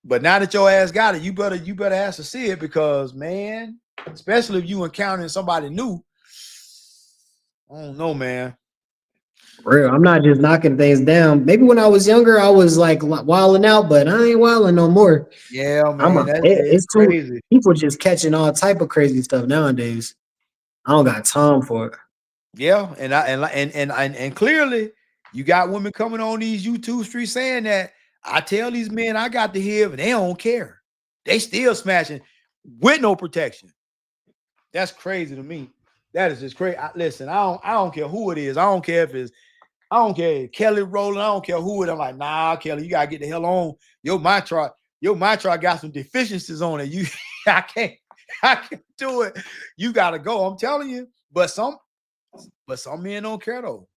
but now that your ass got it, you better ask to see it, because man, especially if you encountering somebody new. I don't know, man. Real. I'm not just knocking things down. Maybe when I was younger, I was like wilding out, but I ain't wilding no more. Yeah, man, it's It's too, crazy. people just catching all type of crazy stuff nowadays. I don't got time for it. Yeah, and clearly, you got women coming on these YouTube streets saying that I tell these men I got the HIV and they don't care. They still smashing with no protection. That's crazy to me. That is just crazy. Listen, I don't care who it is. I don't care if Kelly Rowland. I don't care who it. I'm like, nah, Kelly, you gotta get the hell on. Your my chart got some deficiencies on it. I can't do it. You gotta go. I'm telling you. But some men don't care though.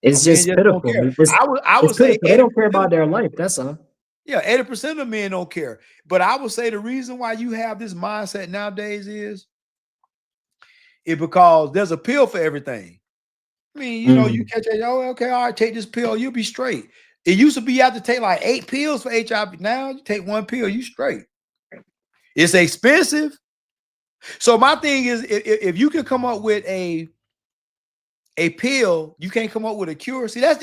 It's Some men just just don't pitiful. care. I It's would say pitiful. They don't care 80%. about their life. That's all. Yeah, 80% of men don't care. But I would say the reason why you have this mindset nowadays is because there's a pill for everything. I mean, you catch it. Oh, okay, all right, take this pill, you'll be straight. It used to be you have to take like 8 pills for HIV. Now you take 1 pill, you straight. It's expensive. So my thing is, if you can come up with a pill, you can't come up with a cure. See, that's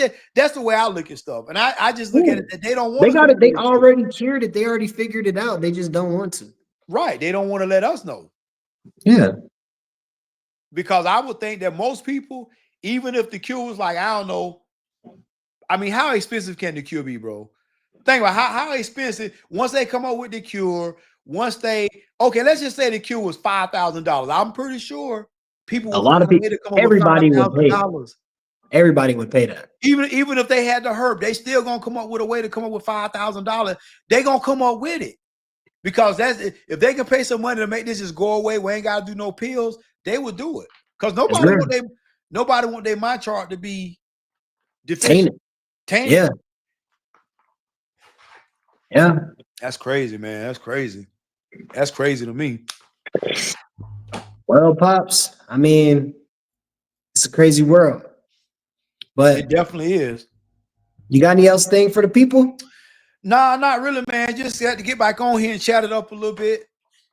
the way I look at stuff. And I just look at it that they don't want They to got come it. up They with a cure. already cured it. They already figured it out. They just don't want to. Right. They don't want to let us know. Yeah. Because I would think that most people, even if the cure was like, I don't know. I mean, how expensive can the cure be, bro? Think about how expensive. Once they come up with the cure, once they let's just say the cure was $5,000. I'm pretty sure people A will lot find of a way people, to come up with everybody would pay. $5,000. Everybody would pay that. Even if they had the herb, they still gonna come up with a way to come up with $5,000. They gonna come up with it because that's if they can pay some money to make this just go away. We ain't gotta do no pills. They would do it because nobody want their mind chart to be deficient. Tainted. Yeah. Yeah. That's crazy, man. That's crazy. That's crazy to me. Well, Pops, I mean, it's a crazy world. But It definitely is. You got any else thing for the people? Nah, not really, man. Just had to get back on here and chat it up a little bit.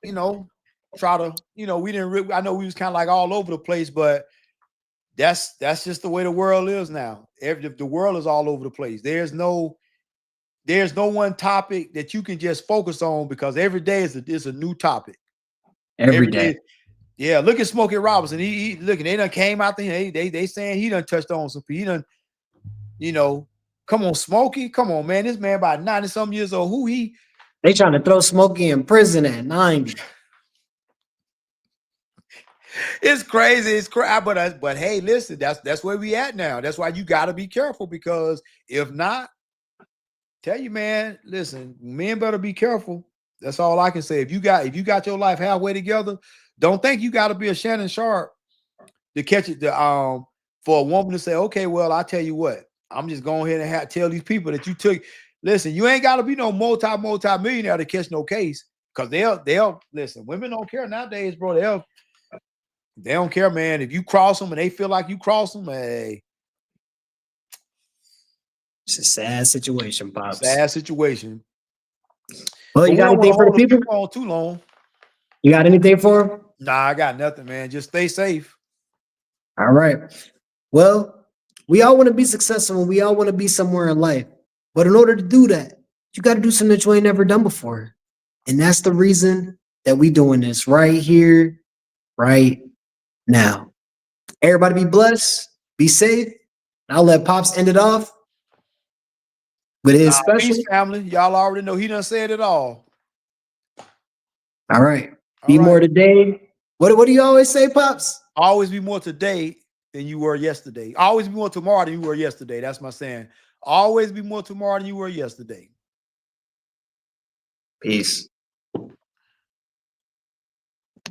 You know, try to, we didn't really, I know we was kind of like all over the place, but that's just the way the world is now. The world is all over the place. There's no one topic that you can just focus on because every day is a new topic. Every day. Yeah, look at Smokey Robinson. He looking, they done came out there. They saying he done touched on some people. He done, come on, Smokey. Come on, man. This man about 90-something years old. They trying to throw Smokey in prison at 90. It's crazy. It's crazy. But hey, listen, that's where we at now. That's why you got to be careful because if not, tell you, man, listen, men better be careful. That's all I can say. If you got your life halfway together, don't think you got to be a Shannon Sharpe to catch it. For a woman to say, okay, well, I tell you what, I'm just going ahead and tell these people that you took. Listen, you ain't got to be no multi-millionaire to catch no case because they'll listen. Women don't care nowadays, bro. They don't care, man. If you cross them and they feel like you cross them, hey. It's a sad situation, Pops. Sad situation. Well, you got anything for the people? On too long. You got anything for them? Nah, I got nothing, man. Just stay safe. All right. Well, we all want to be successful. We all want to be somewhere in life. But in order to do that, you got to do something that you ain't never done before. And that's the reason that we doing this right here, right now. Everybody be blessed. Be safe. I'll let Pops end it off with his special. Peace, family. Y'all already know he done said it all. All right. Be more today. What do you always say, Pops? Always be more today than you were yesterday. Always be more tomorrow than you were yesterday. That's my saying. Always be more tomorrow than you were yesterday. Peace.